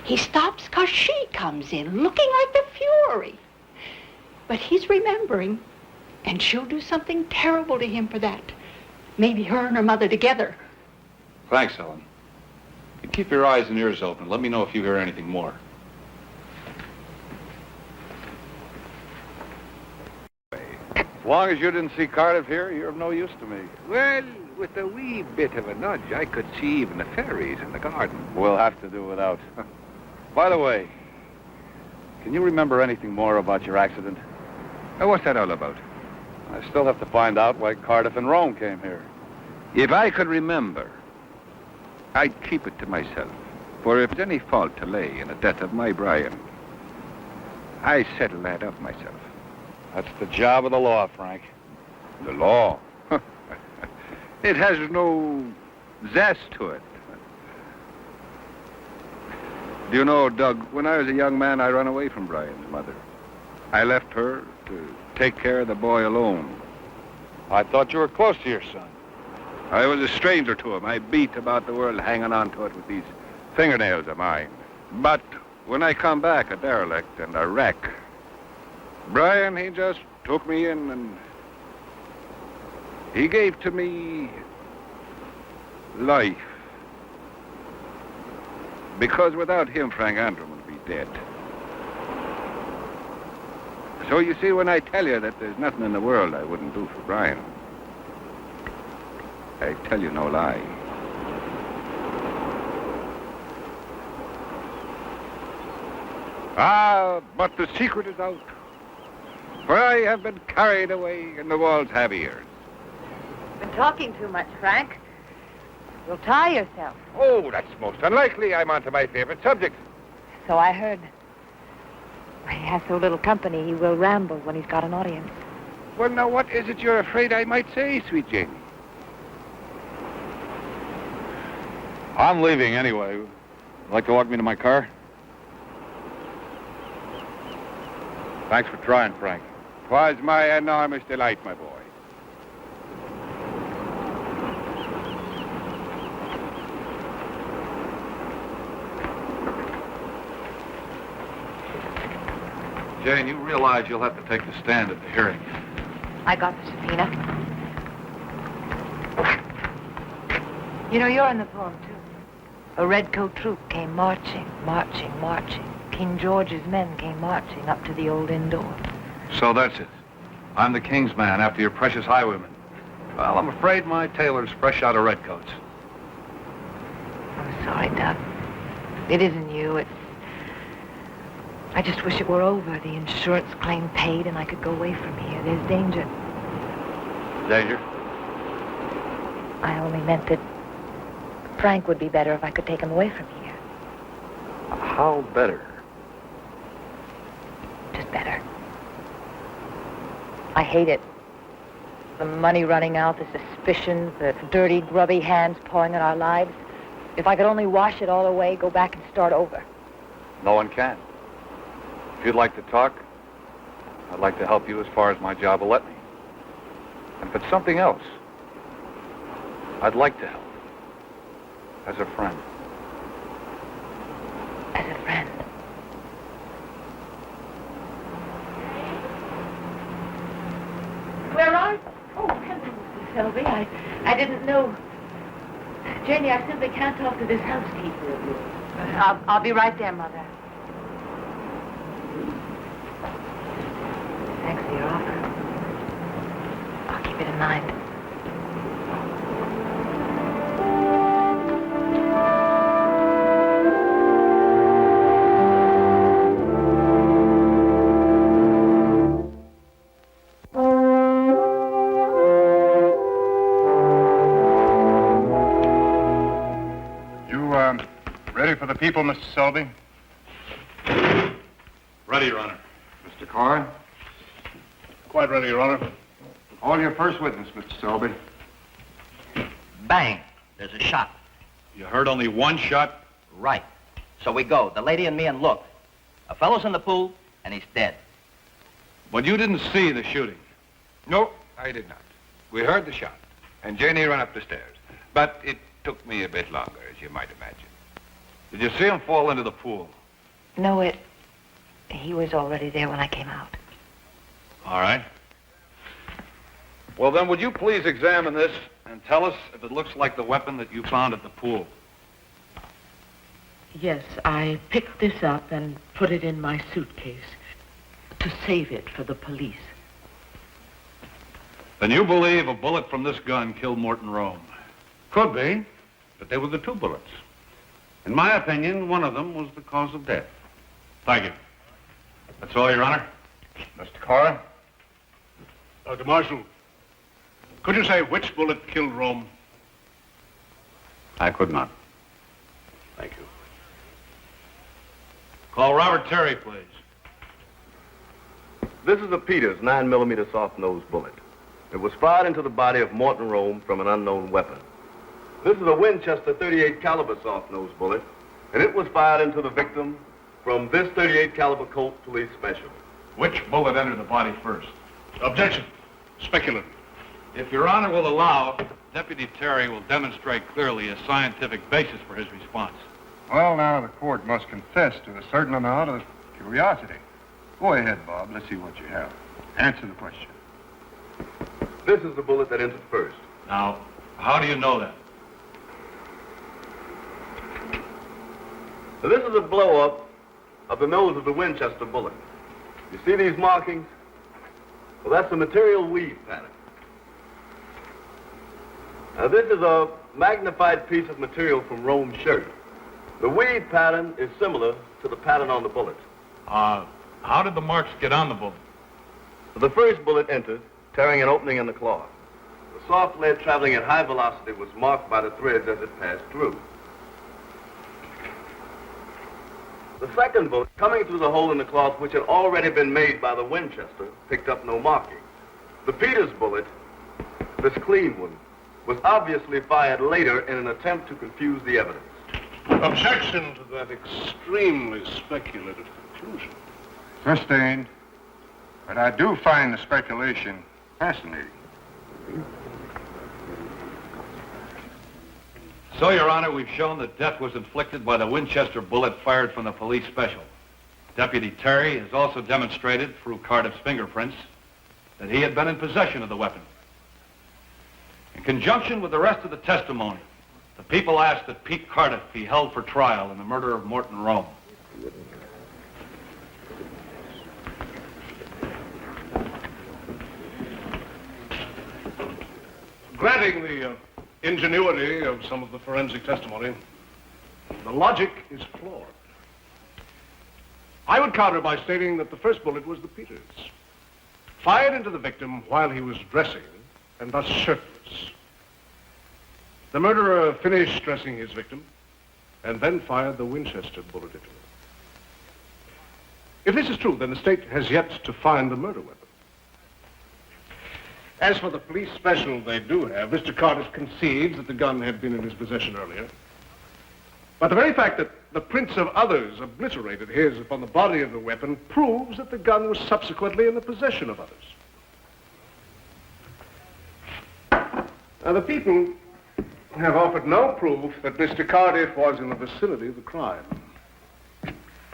He stops 'cause she comes in, looking like the Fury. But he's remembering, and she'll do something terrible to him for that. Maybe her and her mother together. Thanks, Helen. You keep your eyes and ears open. Let me know if you hear anything more. As long as you didn't see Cardiff here, you're of no use to me. Well, with a wee bit of a nudge, I could see even the fairies in the garden. We'll have to do without. By the way, can you remember anything more about your accident? What's that all about? I still have to find out why Cardiff and Rome came here. If I could remember, I'd keep it to myself. For if there's any fault to lay in the death of my Brian, I settle that up myself. That's the job of the law, Frank. The law? It has no zest to it. Do you know, Doug, when I was a young man, I ran away from Brian's mother. I left her to take care of the boy alone. I thought you were close to your son. I was a stranger to him. I beat about the world hanging on to it with these fingernails of mine. But when I come back a derelict and a wreck, Brian, he just took me in and he gave to me life. Because without him, Frank Antrim would be dead. So you see, when I tell you that there's nothing in the world I wouldn't do for Brian, I tell you no lie. Ah, but the secret is out. For I have been carried away and the walls have ears. Been talking too much, Frank. You'll tie yourself. Oh, that's most unlikely. I'm on to my favorite subject. So I heard. He has so little company, he will ramble when he's got an audience. Well, now, what is it you're afraid I might say, sweet Janie? I'm leaving anyway. Would you like to walk me to my car? Thanks for trying, Frank. 'Twas my enormous delight, my boy. Jane, you realize you'll have to take the stand at the hearing. I got the subpoena. You know, you're in the poem, too. A redcoat troop came marching, marching, marching. King George's men came marching up to the old inn door. So that's it. I'm the king's man after your precious highwayman. Well, I'm afraid my tailor's fresh out of redcoats. I'm sorry, Doug. It isn't you. I just wish it were over. The insurance claim paid and I could go away from here. There's danger. Danger? I only meant that Frank would be better if I could take him away from here. How better? Just better. I hate it. The money running out, the suspicions, the dirty, grubby hands pawing at our lives. If I could only wash it all away, go back and start over. No one can. If you'd like to talk, I'd like to help you as far as my job will let me. And if it's something else, I'd like to help. As a friend. As a friend. Where are you? Oh, hello, Mrs. Selby. I didn't know. Janie, I simply can't talk to this housekeeper of yours. I'll be right there, Mother. Thanks for your offer. I'll keep it in mind. Ready for the people, Mr. Selby? Ready, Your Honor. Mr. Carr? Quite ready, Your Honor. Call your first witness, Mr. Selby. Bang. There's a shot. You heard only one shot? Right. So we go, the lady and me, and look. A fellow's in the pool, and he's dead. But you didn't see the shooting. No, I did not. We heard the shot, and Janie ran up the stairs. But it took me a bit longer, as you might imagine. Did you see him fall into the pool? No, he was already there when I came out. All right. Well, then, would you please examine this and tell us if it looks like the weapon that you found at the pool? Yes, I picked this up and put it in my suitcase to save it for the police. Then you believe a bullet from this gun killed Morton Rome? Could be, but they were the two bullets. In my opinion, one of them was the cause of death. Thank you. That's all, Your Honor. Mr. Carr? Dr. Marshall, could you say which bullet killed Rome? I could not. Thank you. Call Robert Terry, please. This is a Peters 9mm soft-nosed bullet. It was fired into the body of Morton Rome from an unknown weapon. This is a Winchester 38 caliber soft-nosed bullet, and it was fired into the victim from this 38 caliber Colt Police Special. Which bullet entered the body first? Objection. Speculative. If Your Honor will allow, Deputy Terry will demonstrate clearly a scientific basis for his response. Well, now the court must confess to a certain amount of curiosity. Go ahead, Bob. Let's see what you have. Answer the question. This is the bullet that entered first. Now, how do you know that? Now, this is a blow-up of the nose of the Winchester bullet. You see these markings? Well, that's the material weave pattern. Now, this is a magnified piece of material from Rome's shirt. The weave pattern is similar to the pattern on the bullet. How did the marks get on the bullet? The first bullet entered, tearing an opening in the cloth. The soft lead traveling at high velocity was marked by the threads as it passed through. The second bullet, coming through the hole in the cloth which had already been made by the Winchester, picked up no markings. The Peters bullet, this clean one, was obviously fired later in an attempt to confuse the evidence. Objection to that extremely speculative conclusion. Sustained. But I do find the speculation fascinating. So, Your Honor, we've shown that death was inflicted by the Winchester bullet fired from the police special. Deputy Terry has also demonstrated, through Cardiff's fingerprints, that he had been in possession of the weapon. In conjunction with the rest of the testimony, the people asked that Pete Cardiff be held for trial in the murder of Morton Rome. Granting the ingenuity of some of the forensic testimony, the logic is flawed. I would counter by stating that the first bullet was the Peters, fired into the victim while he was dressing, and thus shirtless. The murderer finished dressing his victim, and then fired the Winchester bullet into him. If this is true, then the state has yet to find the murder weapon. As for the police special they do have, Mr. Cardiff concedes that the gun had been in his possession earlier. But the very fact that the prints of others obliterated his upon the body of the weapon proves that the gun was subsequently in the possession of others. Now, the people have offered no proof that Mr. Cardiff was in the vicinity of the crime,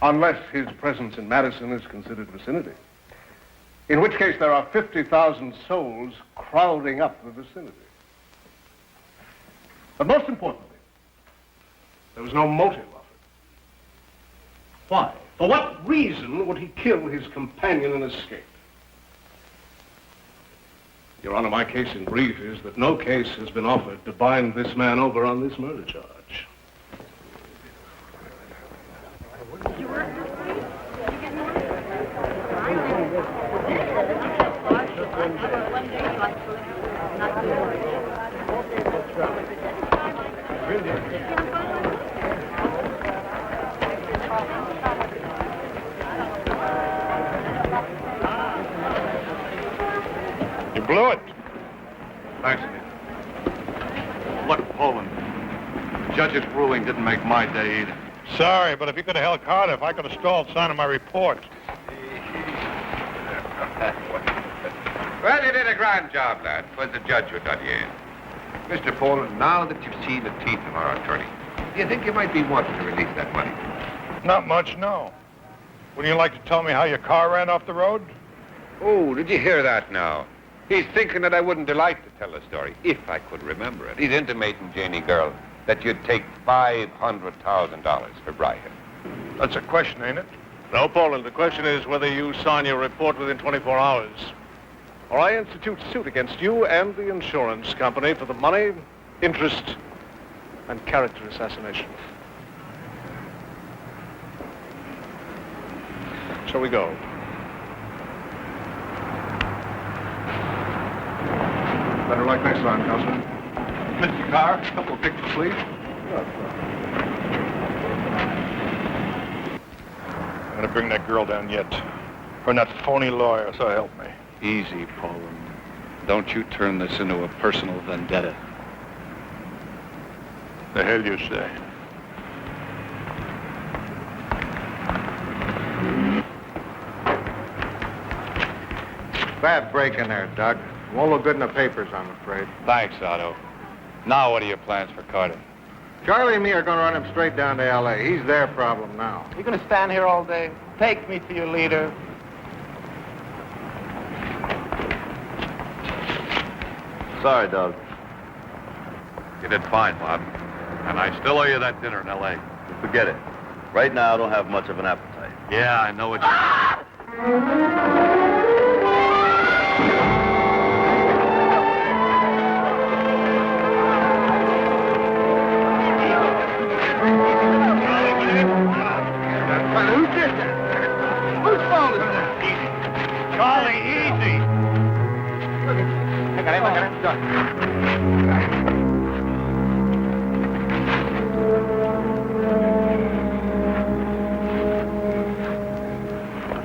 unless his presence in Madison is considered vicinity. In which case, there are 50,000 souls crowding up the vicinity. But most importantly, there was no motive offered. Why? For what reason would he kill his companion and escape? Your Honor, my case in brief is that no case has been offered to bind this man over on this murder charge. You blew it. Thanks, Nick. Look, Poland, the judge's ruling didn't make my day either. Sorry, but if you could have held Cardiff, I could have stalled signing my report. Well, you did a grand job, lad. Was the judge who done you in? Mr. Poland, now that you've seen the teeth of our attorney, Do you think you might be wanting to release that money? Not much, no. Wouldn't you like to tell me how your car ran off the road? Oh, did you hear that now? He's thinking that I wouldn't delight to tell the story if I could remember it. He's intimating, Janie girl, that you'd take $500,000 for Brian. That's a question, ain't it? No, Poland. The question is whether you sign your report within 24 hours. Or I institute suit against you and the insurance company for the money, interest, and character assassination. Shall we go? Better luck next time, Councilman. Mr. Carr, a couple of pictures, please. I'm gonna bring that girl down yet. Or that phony lawyer, so help me. Easy, Poland. Don't you turn this into a personal vendetta. The hell you say? Bad break in there, Doug. Won't look good in the papers, I'm afraid. Thanks, Otto. Now what are your plans for Carter? Charlie and me are going to run him straight down to L.A. He's their problem now. You gonna stand here all day? Take me to your leader. Sorry, Doug. You did fine, Bob. And I still owe you that dinner in L.A. Forget it. Right now, I don't have much of an appetite. Yeah, I know what you... Who did that? Whose fault is that? Charlie, easy! I got him, Done.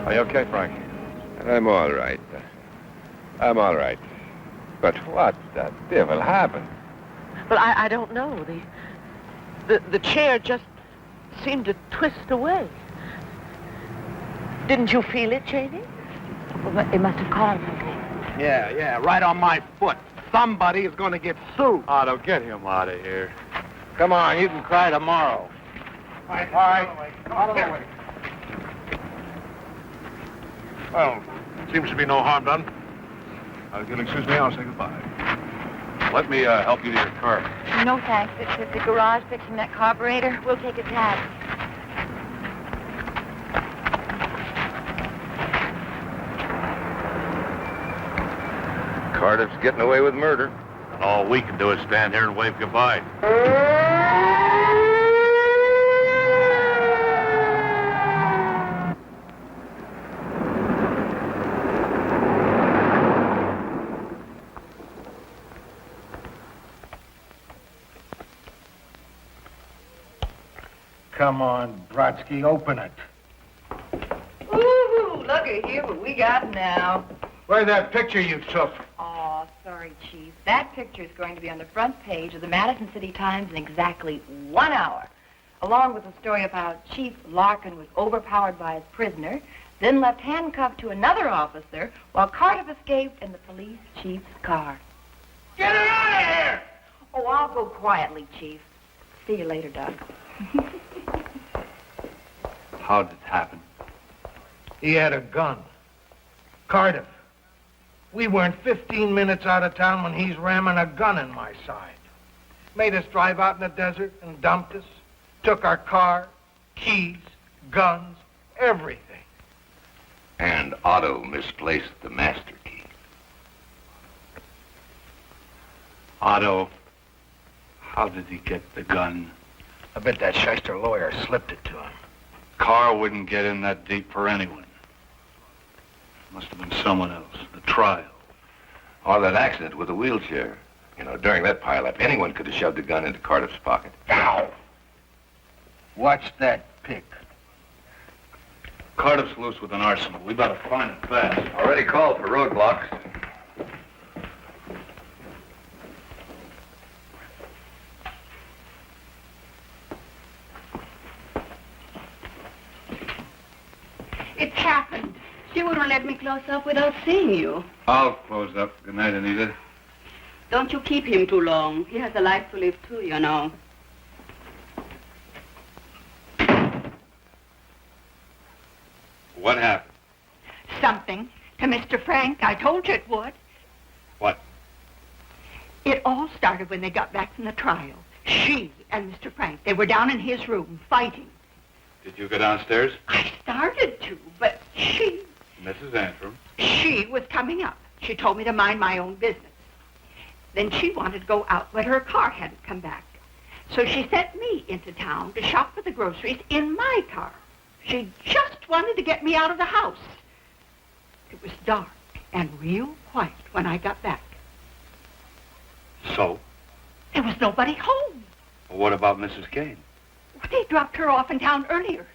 Are you okay, Frank? I'm all right. I'm all right. But what the devil happened? Well, I don't know. The chair just seemed to twist away. Didn't you feel it, Janie? Well, it must have caused me. Yeah, right on my foot. Somebody is going to get sued. Otto, get him out of here. Come on, you can cry tomorrow. All right. Out of the way. Well, seems to be no harm done. If you'll excuse me, I'll say goodbye. Let me help you to your car. No, thanks. It's at the garage fixing that carburetor. We'll take a cab. Cardiff's getting away with murder. And all we can do is stand here and wave goodbye. Come on, Brodsky, open it. Ooh, look at here what we got now. Where's that picture you took? Oh, sorry, Chief. That picture is going to be on the front page of the Madison City Times in exactly 1 hour, along with a story about Chief Larkin was overpowered by his prisoner, then left handcuffed to another officer while Cardiff escaped in the police chief's car. Get her out of here! Oh, I'll go quietly, Chief. See you later, Doug. How did it happen? He had a gun. Cardiff. We weren't 15 minutes out of town when he's ramming a gun in my side. Made us drive out in the desert and dumped us. Took our car, keys, guns, everything. And Otto misplaced the master key. Otto, how did he get the gun? I bet that shyster lawyer slipped it to him. Carr wouldn't get in that deep for anyone. Must have been someone else. The trial. Or that accident with the wheelchair. You know, during that pileup, anyone could have shoved a gun into Cardiff's pocket. Ow! Watch that pick. Cardiff's loose with an arsenal. We better find it fast. Already called for roadblocks. It's happened. She wouldn't let me close up without seeing you. I'll close up. Good night, Anita. Don't you keep him too long. He has a life to live too, you know. What happened? Something to Mr. Frank. I told you it would. What? It all started when they got back from the trial. She and Mr. Frank, they were down in his room fighting. Did you go downstairs? I started to, but Mrs. Antrim. she was coming up. She told me to mind my own business. Then she wanted to go out, but her car hadn't come back. So she sent me into town to shop for the groceries in my car. She just wanted to get me out of the house. It was dark and real quiet when I got back. So? There was nobody home. Well, what about Mrs. Kane? They dropped her off in town earlier.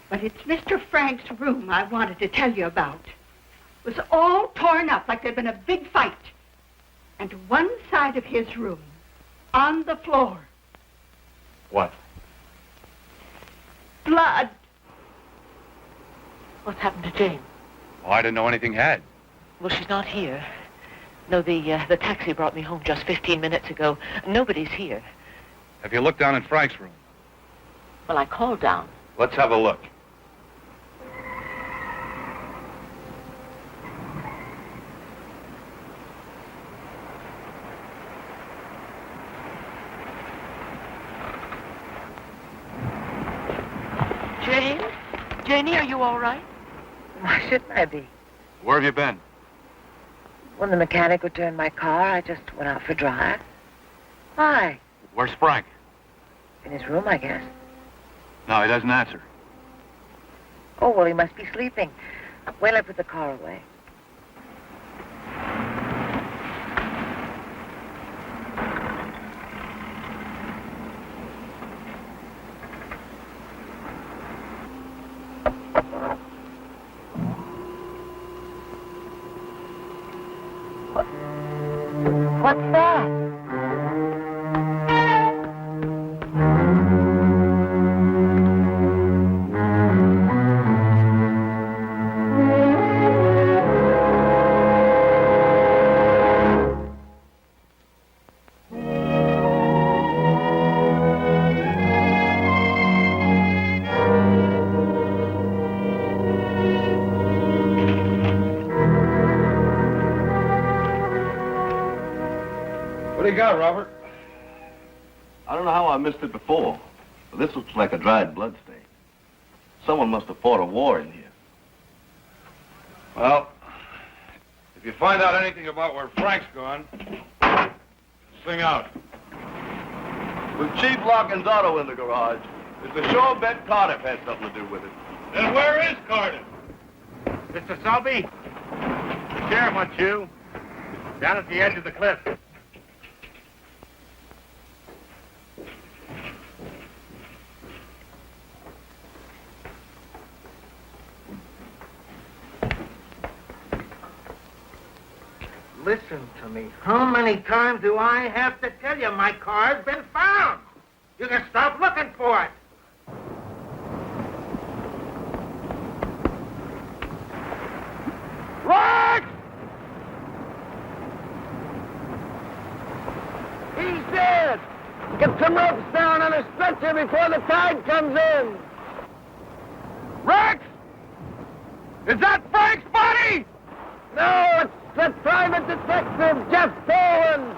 But it's Mr. Frank's room I wanted to tell you about. It was all torn up like there'd been a big fight. And to one side of his room, on the floor, What? blood. What's happened to Jane? Oh, I didn't know anything had. Well, she's not here. No, the taxi brought me home just 15 minutes ago. Nobody's here. Have you looked down in Frank's room? Well, I called down. Let's have a look. Jane? Janie, are you all right? Why shouldn't I be? Where have you been? When the mechanic returned my car, I just went out for a drive. Why? Where's Frank? In his room, I guess. No, he doesn't answer. Oh, well, he must be sleeping. Well, I put the car away. What's that? What do you got, Robert? I don't know how I missed it before, but this looks like a dried blood stain. Someone must have fought a war in here. Well, if you find out anything about where Frank's gone, sing out. With Chief Larkin's auto in the garage, it's a sure bet Cardiff had something to do with it. Then where is Cardiff? Mr. Selby? The sheriff wants you. Down at the edge of the cliff. Listen to me. How many times do I have to tell you my car's been found? You can stop looking for it. Rex! He's dead! Get some ropes down on a stretcher before the tide comes in. Rex! Is that Frank's body? No, it's the private detective, Jeff Bowen.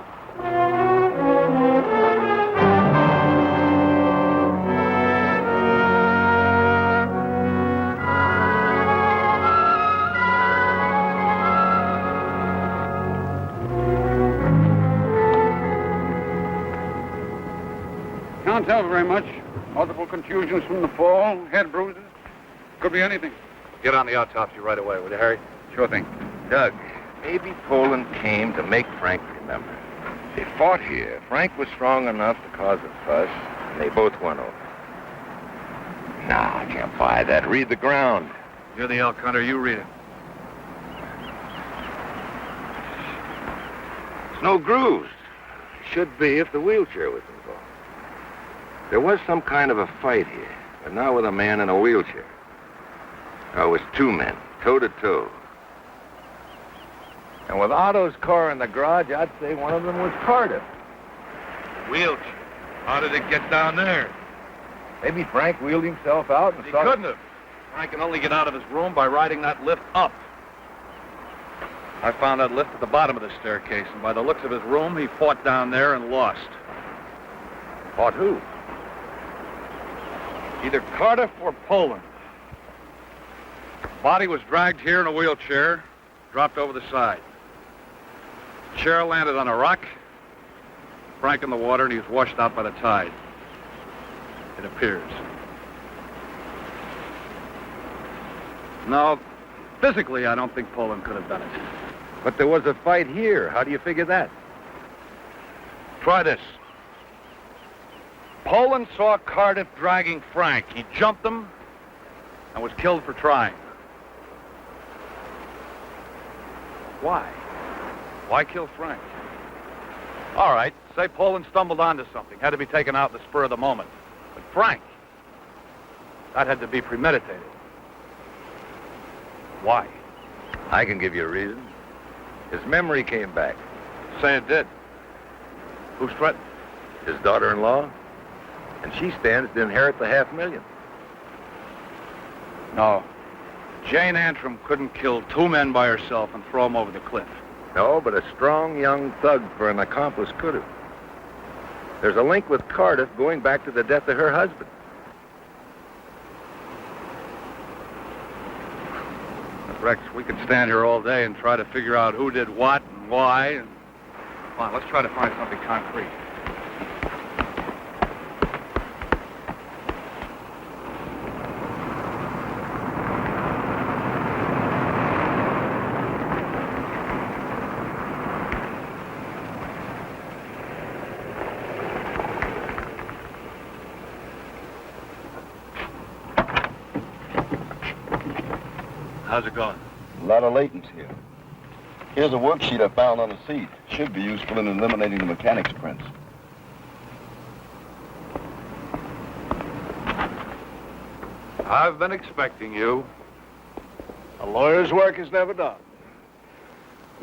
Can't tell very much. Multiple contusions from the fall, head bruises. Could be anything. Get on the autopsy right away, will you, Harry? Sure thing. Doug, maybe Poland came to make Frank remember. They fought here. Frank was strong enough to cause a fuss, and they both went over. Nah, I can't buy that. Read the ground. You're the elk hunter. You read it. There's no grooves. Should be if the wheelchair was involved. There was some kind of a fight here, but not with a man in a wheelchair. No, it was two men, toe to toe. And with Otto's car in the garage, I'd say one of them was Cardiff. Wheelchair. How did it get down there? Maybe Frank wheeled himself out and He saw... couldn't have. Frank can only get out of his room by riding that lift up. I found that lift at the bottom of the staircase, and by the looks of his room, he fought down there and lost. Fought who? Either Cardiff or Poland. Body was dragged here in a wheelchair, dropped over the side. Chair landed on a rock, Frank in the water, and he was washed out by the tide. It appears. No, physically, I don't think Poland could have done it. But there was a fight here. How do you figure that? Try this. Poland saw Cardiff dragging Frank. He jumped him and was killed for trying. Why? Why kill Frank? All right, say Poland stumbled onto something, had to be taken out in the spur of the moment. But Frank, that had to be premeditated. Why? I can give you a reason. His memory came back. Say it did. Who's threatened? His daughter-in-law. And she stands to inherit the $500,000. No. Jane Antrim couldn't kill two men by herself and throw them over the cliff. No, but a strong young thug for an accomplice could have. There's a link with Cardiff going back to the death of her husband. Rex, we could stand here all day and try to figure out who did what and why. And... Come on, let's try to find something concrete. How's it going? A lot of latents here. Here's a worksheet I found on the seat. Should be useful in eliminating the mechanics prints. I've been expecting you. A lawyer's work is never done.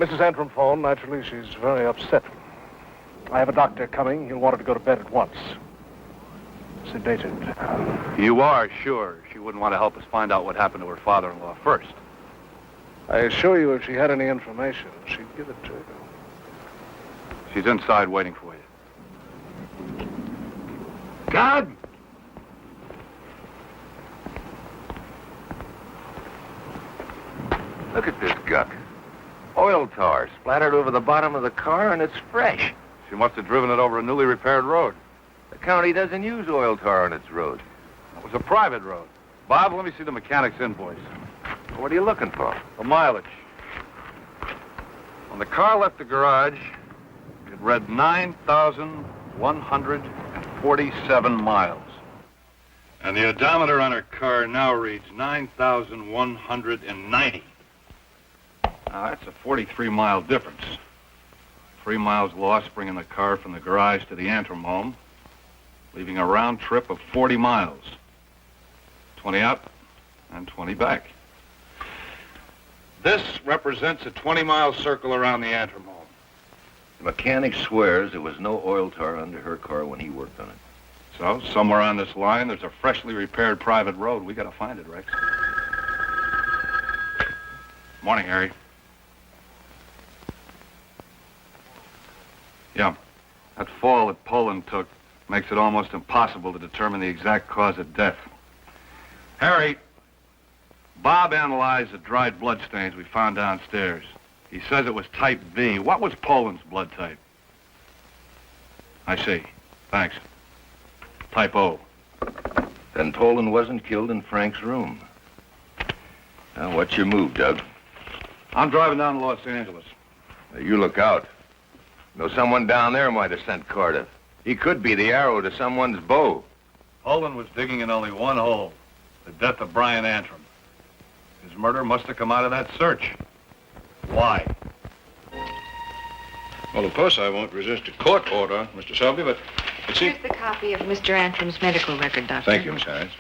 Mrs. Antrim phoned. Naturally, she's very upset. I have a doctor coming. He'll want her to go to bed at once. Sedated. You are sure she wouldn't want to help us find out what happened to her father-in-law first? I assure you, if she had any information, she'd give it to you. She's inside waiting for you. God! Look at this guck. Oil tar splattered over the bottom of the car, and it's fresh. She must have driven it over a newly repaired road. The county doesn't use oil tar on its road. It was a private road. Bob, let me see the mechanic's invoice. What are you looking for? The mileage. When the car left the garage, it read 9,147 miles. And the odometer on her car now reads 9,190. Now, that's a 43-mile difference. 3 miles lost bringing the car from the garage to the Antrim home, leaving a round trip of 40 miles. 20 up and 20 back. This represents a 20-mile circle around the Antrim home. The mechanic swears there was no oil tar under her car when he worked on it. So, somewhere on this line, there's a freshly repaired private road. We gotta find it, Rex. Morning, Harry. Yeah, that fall that Poland took makes it almost impossible to determine the exact cause of death. Harry, Bob analyzed the dried blood stains we found downstairs. He says it was type B. What was Poland's blood type? I see. Thanks. Type O. Then Poland wasn't killed in Frank's room. Now, what's your move, Doug? I'm driving down to Los Angeles. Now, you look out. You know, someone down there might have sent Cardiff. He could be the arrow to someone's bow. Poland was digging in only one hole. The death of Brian Antrim. His murder must have come out of that search. Why? Well, of course, I won't resist a court order, Mr. Selby, but it seems... Here's the copy of Mr. Antrim's medical record, Doctor. Thank you, Miss Harris.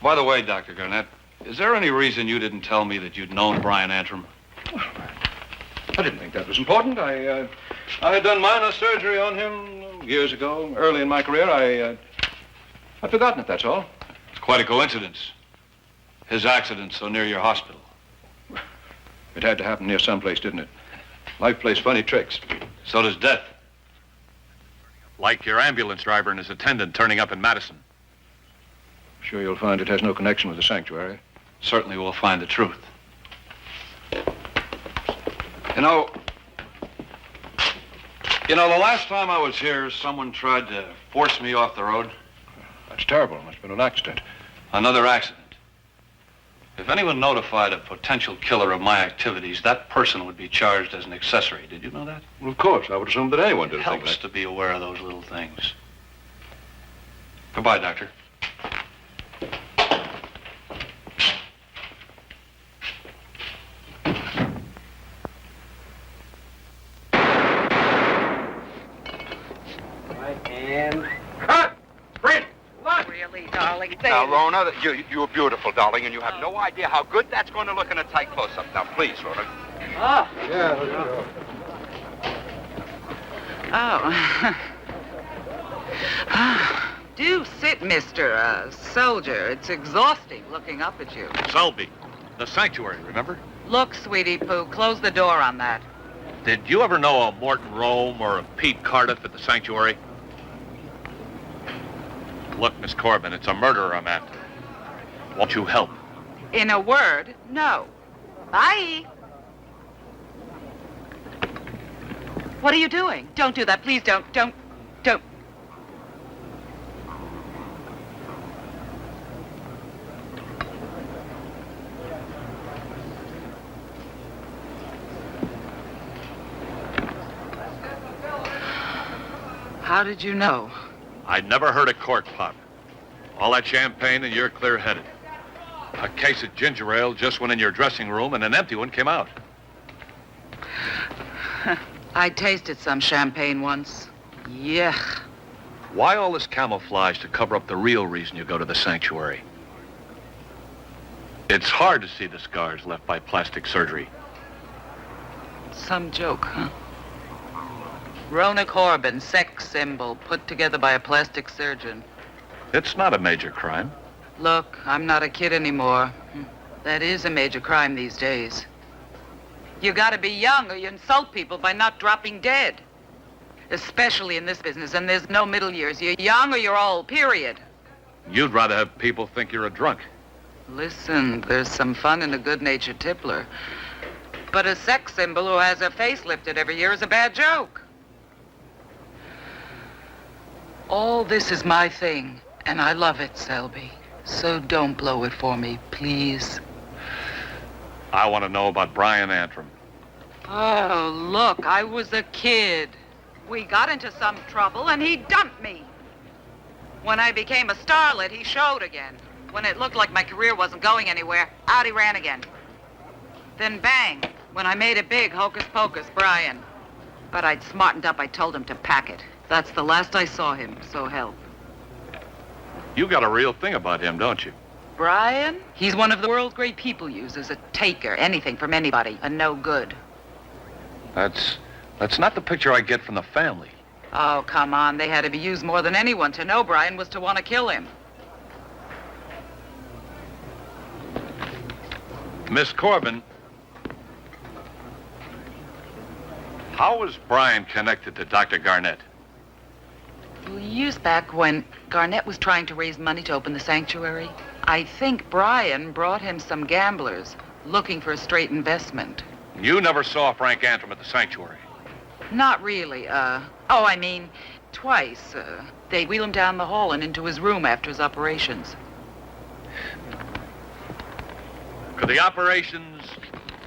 By the way, Dr. Garnett, is there any reason you didn't tell me that you'd known Brian Antrim? I didn't think that was important. I had done minor surgery on him years ago, early in my career. I'd forgotten it, that's all. It's quite a coincidence. his accident so near your hospital? It had to happen near someplace, didn't it? Life plays funny tricks. So does death. Like your ambulance driver and his attendant turning up in Madison. Sure you'll find it has no connection with the sanctuary. Certainly we'll find the truth. You know, the last time I was here, someone tried to force me off the road. That's terrible. It must have been an accident. Another accident. If anyone notified a potential killer of my activities, that person would be charged as an accessory. Did you know that? Well, of course. I would assume that anyone did It a thing helps like to be aware of those little things. Goodbye, Doctor. And cut! Sprint! Look! Really, darling? Now, Rona, you're beautiful, darling, and you have no idea how good that's going to look in a tight close-up. Now, please, Rona. Oh. Yeah. Oh. Do sit, Mr. Soldier. It's exhausting looking up at you. Selby, the sanctuary, remember? Look, sweetie poo, close the door on that. Did you ever know a Morton Rome or a Pete Cardiff at the sanctuary? Look, Miss Corbin, it's a murderer I'm after. Won't you help? In a word, no. Bye. What are you doing? Don't do that. Please don't. Don't. How did you know? I'd never heard a cork pop. All that champagne and you're clear-headed. A case of ginger ale just went in your dressing room and an empty one came out. I tasted some champagne once. Yuck. Why all this camouflage to cover up the real reason you go to the sanctuary? It's hard to see the scars left by plastic surgery. Some joke, huh? Rona Corbin, sex symbol, put together by a plastic surgeon. It's not a major crime. Look, I'm not a kid anymore. That is a major crime these days. You gotta be young or you insult people by not dropping dead. Especially in this business, and there's no middle years. You're young or you're old, period. You'd rather have people think you're a drunk. Listen, there's some fun in a good-natured tippler. But a sex symbol who has her face lifted every year is a bad joke. All this is my thing, and I love it, Selby. So don't blow it for me, please. I want to know about Brian Antrim. Oh, look, I was a kid. We got into some trouble, and he dumped me. When I became a starlet, he showed again. When it looked like my career wasn't going anywhere, out he ran again. Then bang, when I made it big, hocus pocus, Brian. But I'd smartened up, I told him to pack it. That's the last I saw him, so help. You got a real thing about him, don't you? Brian? He's one of the world's great people users, a taker, anything from anybody, a no good. That's not the picture I get from the family. Oh, come on, they had to be used more than anyone. To know Brian was to want to kill him. Miss Corbin, how was Brian connected to Dr. Garnett? Years back when Garnett was trying to raise money to open the sanctuary, I think Brian brought him some gamblers looking for a straight investment. You never saw Frank Antrim at the sanctuary? Not really, twice. They wheel him down the hall and into his room after his operations. Could the operations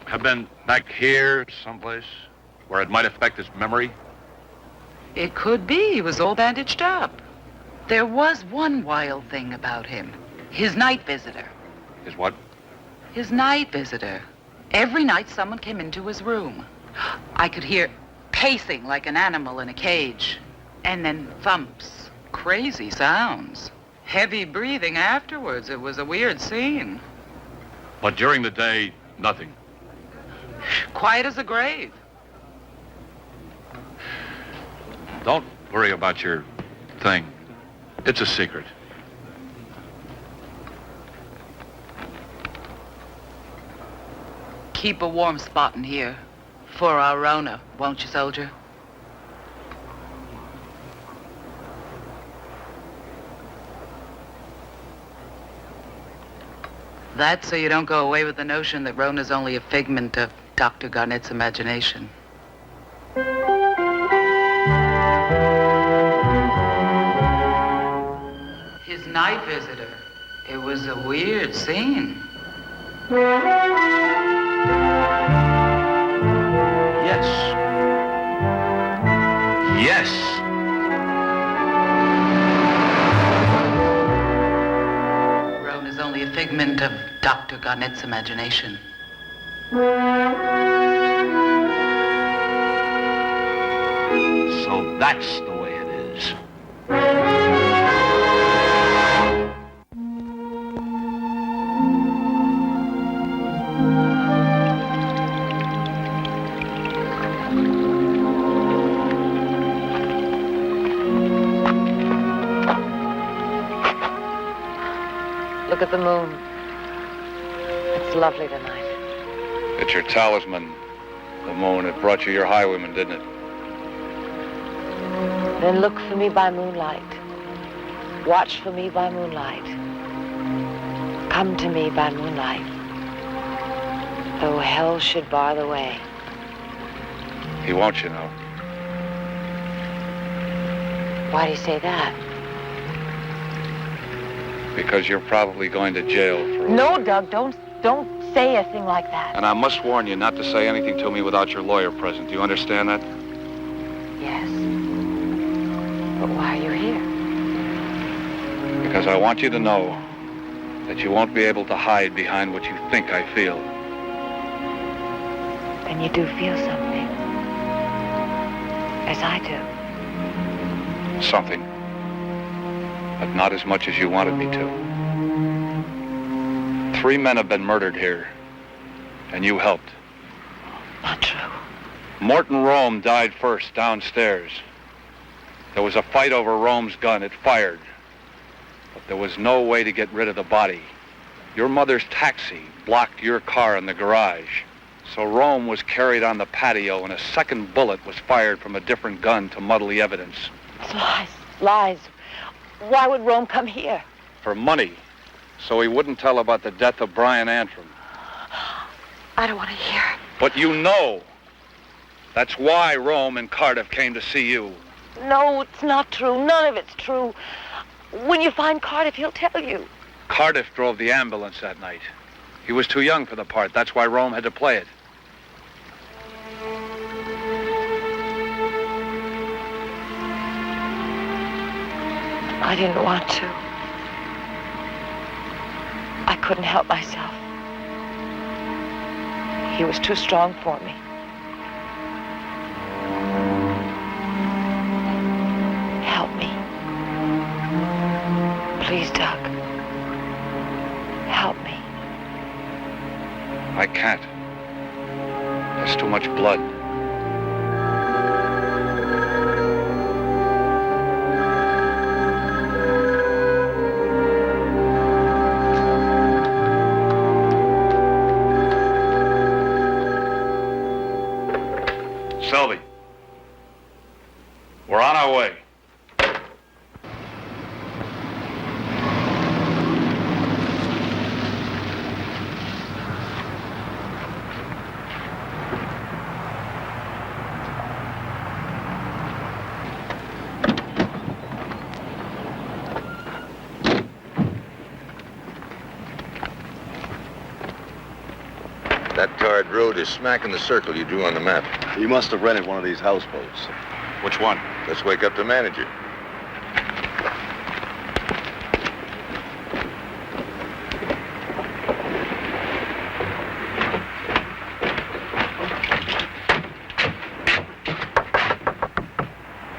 have been back here someplace where it might affect his memory? It could be. He was all bandaged up. There was one wild thing about him. His night visitor. His what? His night visitor. Every night someone came into his room. I could hear pacing like an animal in a cage. And then thumps. Crazy sounds. Heavy breathing afterwards. It was a weird scene. But during the day, nothing. Quiet as a grave. Don't worry about your thing. It's a secret. keep a warm spot in here. For our Rona, won't you, soldier? That's so you don't go away with the notion that Rona's only a figment of Dr. Garnett's imagination. His night visitor. It was a weird scene. Yes. Yes. Rona's only a figment of Dr. Garnett's imagination. So that's the way it is. Look at the moon. It's lovely tonight. It's your talisman, the moon. It brought you your highwayman, didn't it? Then look for me by moonlight. Watch for me by moonlight. Come to me by moonlight. Though hell should bar the way. He won't, you know. Why do you say that? Because you're probably going to jail for... No, Doug, don't say a thing like that. And I must warn you not to say anything to me without your lawyer present. Do you understand that? Yes. But why are you here? Because I want you to know that you won't be able to hide behind what you think I feel. Then you do feel something. As I do. Something. But not as much as you wanted me to. 3 men have been murdered here. And you helped. Not true. Morton Rome died first, downstairs. There was a fight over Rome's gun. It fired. But there was no way to get rid of the body. Your mother's taxi blocked your car in the garage. So Rome was carried on the patio, and a second bullet was fired from a different gun to muddle the evidence. Lies. Lies. Why would Rome come here? For money. So he wouldn't tell about the death of Brian Antrim. I don't want to hear. But you know. That's why Rome and Cardiff came to see you. No, it's not true. None of it's true. When you find Cardiff, he'll tell you. Cardiff drove the ambulance that night. He was too young for the part. That's why Rome had to play it. I didn't want to. I couldn't help myself. He was too strong for me. Help me. Please, Doug. Help me. I can't. There's too much blood. Selby, we're on our way. That tarred road is smack in the circle you drew on the map. You must have rented one of these houseboats. Which one? Let's wake up the manager.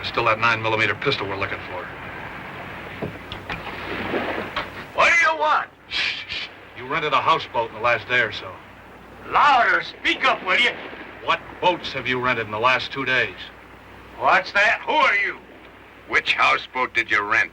Still that 9mm pistol we're looking for. What do you want? You rented a houseboat in the last day or so. Louder, speak up, will you? What boats have you rented in the last 2 days? What's that? Who are you? Which houseboat did you rent?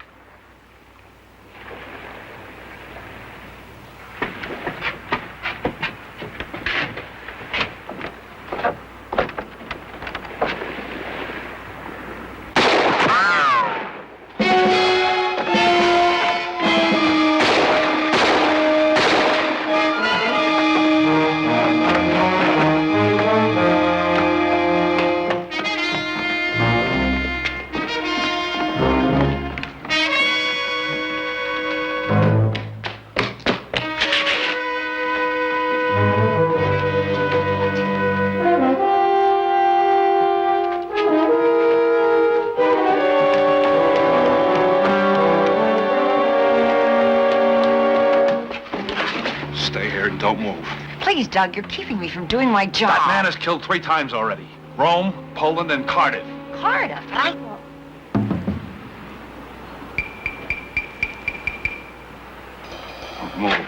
and don't move. Please, Doug, you're keeping me from doing my job. That man has killed 3 times already. Rome, Poland, and Cardiff. Cardiff, I... Don't move.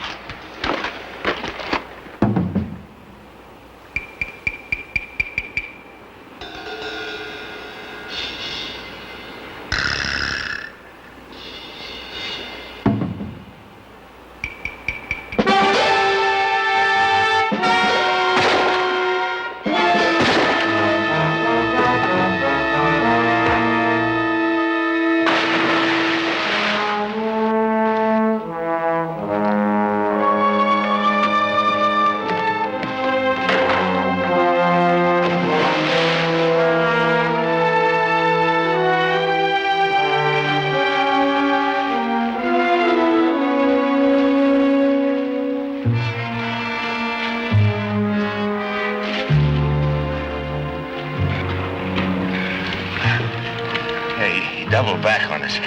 He doubled back on us.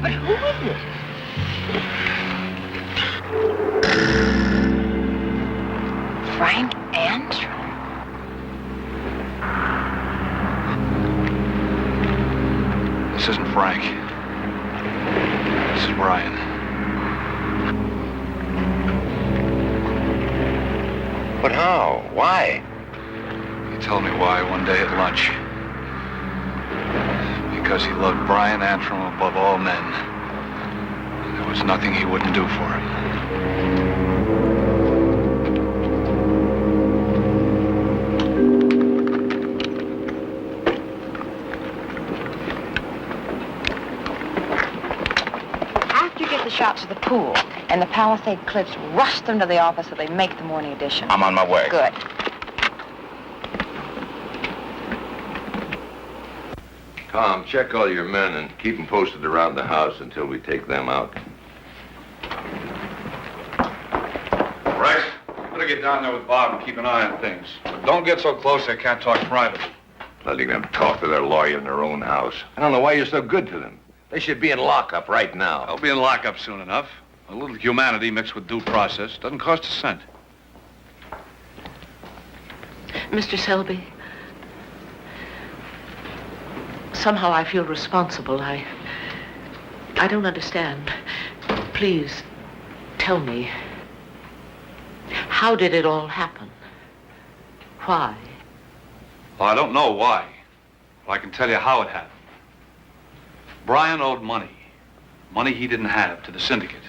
But who is it? Frank Antrim. This isn't Frank. This is Brian. But how? Why? He told me why one day at lunch. Because he loved Brian Antrim above all men. There was nothing he wouldn't do for him. After you get the shots of the pool and the Palisade Cliffs, rush them to the office so they make the morning edition. I'm on my way. Good. Tom, check all your men and keep them posted around the house until we take them out. Rex, better get down there with Bob and keep an eye on things. But don't get so close they can't talk privately. Letting them talk to their lawyer in their own house. I don't know why you're so good to them. They should be in lockup right now. They'll be in lockup soon enough. A little humanity mixed with due process doesn't cost a cent. Mr. Selby, somehow I feel responsible. I don't understand. Please, tell me. How did it all happen? Why? Well, I don't know why, but I can tell you how it happened. Brian owed money. Money he didn't have to the syndicate.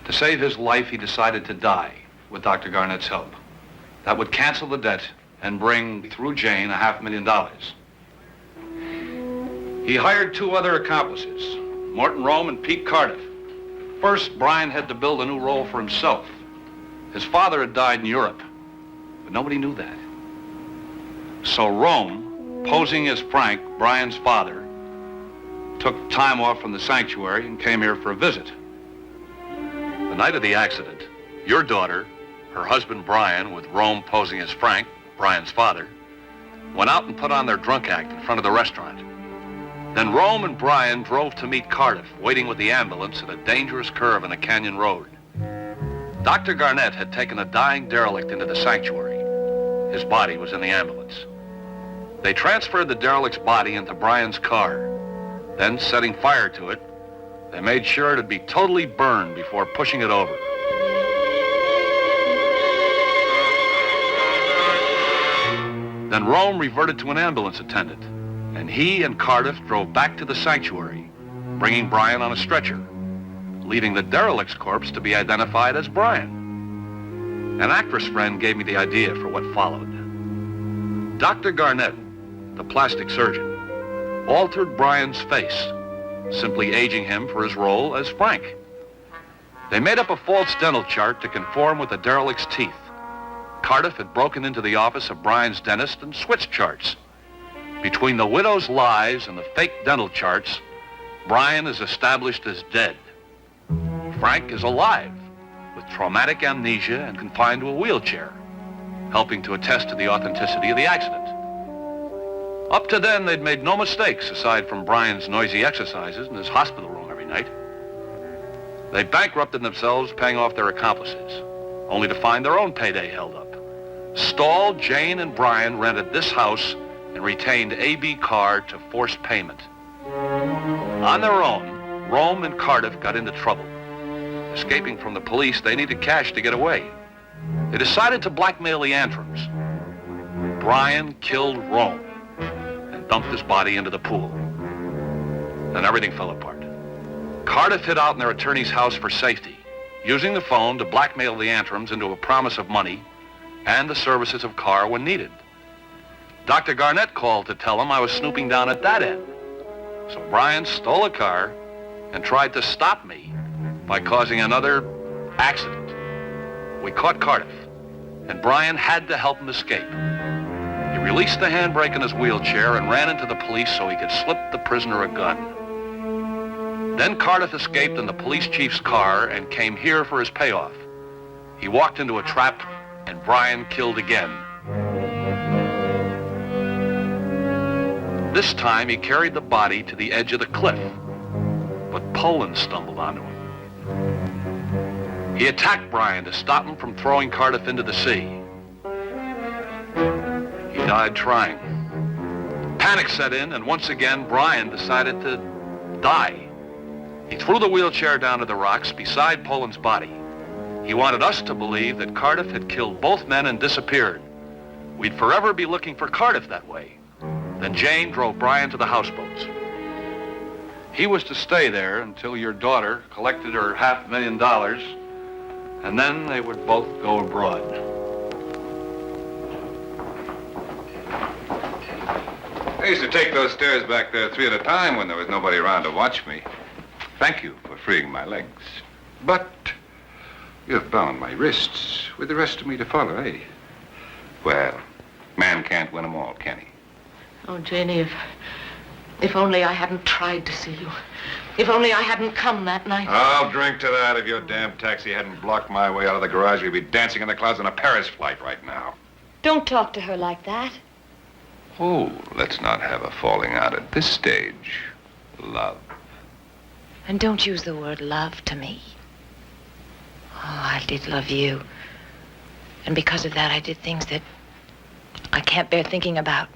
To save his life, he decided to die with Dr. Garnett's help. That would cancel the debt and bring, through Jane, $500,000. He hired 2 other accomplices, Morton Rome and Pete Cardiff. First, Brian had to build a new role for himself. His father had died in Europe, but nobody knew that. So Rome, posing as Frank, Brian's father, took time off from the sanctuary and came here for a visit. The night of the accident, your daughter, her husband Brian, with Rome posing as Frank, Brian's father, went out and put on their drunk act in front of the restaurant. Then Rome and Brian drove to meet Cardiff, waiting with the ambulance at a dangerous curve in a canyon road. Dr. Garnett had taken a dying derelict into the sanctuary. His body was in the ambulance. They transferred the derelict's body into Brian's car. Then, setting fire to it, they made sure it'd be totally burned before pushing it over. Then Rome reverted to an ambulance attendant, and he and Cardiff drove back to the sanctuary, bringing Brian on a stretcher, leaving the derelict's corpse to be identified as Brian. An actress friend gave me the idea for what followed. Dr. Garnett, the plastic surgeon, altered Brian's face, simply aging him for his role as Frank. They made up a false dental chart to conform with the derelict's teeth. Cardiff had broken into the office of Brian's dentist and switched charts. Between the widow's lies and the fake dental charts, Brian is established as dead. Frank is alive, with traumatic amnesia and confined to a wheelchair, helping to attest to the authenticity of the accident. Up to then, they'd made no mistakes aside from Brian's noisy exercises in his hospital room every night. They bankrupted themselves paying off their accomplices. only to find their own payday held up. Stahl, Jane, and Brian rented this house and retained A.B. Carr to force payment. On their own, Rome and Cardiff got into trouble. Escaping from the police, they needed cash to get away. They decided to blackmail the Antrums. Brian killed Rome and dumped his body into the pool. Then everything fell apart. Cardiff hid out in their attorney's house for safety, using the phone to blackmail the Antrums into a promise of money and the services of Carr when needed. Dr. Garnett called to tell him I was snooping down at that end. So Brian stole a car and tried to stop me by causing another accident. We caught Cardiff, and Brian had to help him escape. He released the handbrake in his wheelchair and ran into the police so he could slip the prisoner a gun. Then Cardiff escaped in the police chief's car and came here for his payoff. He walked into a trap, and Brian killed again. This time he carried the body to the edge of the cliff, but Poland stumbled onto him. He attacked Brian to stop him from throwing Cardiff into the sea. He died trying. Panic set in, and once again, Brian decided to die. He threw the wheelchair down to the rocks beside Poland's body. He wanted us to believe that Cardiff had killed both men and disappeared. We'd forever be looking for Cardiff that way. Then Jane drove Brian to the houseboats. He was to stay there until your daughter collected her $500,000, and then they would both go abroad. I used to take those stairs back there 3 at a time when there was nobody around to watch me. Thank you for freeing my legs. But you've bound my wrists with the rest of me to follow, eh? Well, man can't win 'em all, can he? Oh, Janie, if only I hadn't tried to see you. If only I hadn't come that night. I'll drink to that. If your damn taxi hadn't blocked my way out of the garage, we'd be dancing in the clouds on a Paris flight right now. Don't talk to her like that. Oh, let's not have a falling out at this stage. Love. And don't use the word love to me. Oh, I did love you. And because of that, I did things that I can't bear thinking about.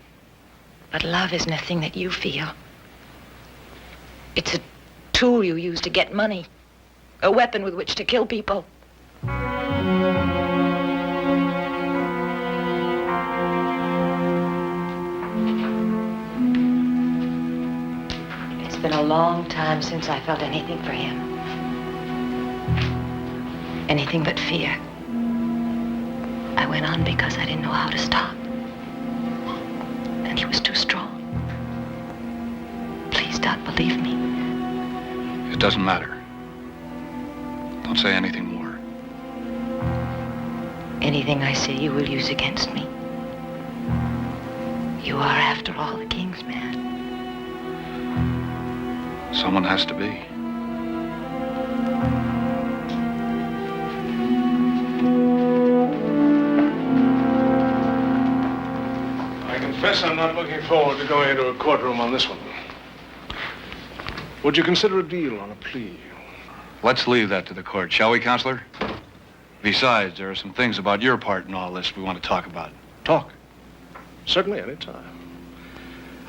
But love isn't a thing that you feel. It's a tool you use to get money. A weapon with which to kill people. It's been a long time since I felt anything for him. Anything but fear. I went on because I didn't know how to stop. And he was too strong. Please don't believe me. It doesn't matter. Don't say anything more. Anything I say you will use against me. You are, after all, a king's man. Someone has to be. I confess I'm not looking forward to going into a courtroom on this one. Would you consider a deal on a plea? Let's leave that to the court, shall we, Counselor? Besides, there are some things about your part in all this we want to talk about. Talk. Certainly, any time.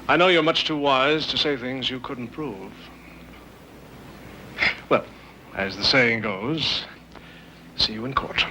I know you're much too wise to say things you couldn't prove. Well, as the saying goes, see you in court.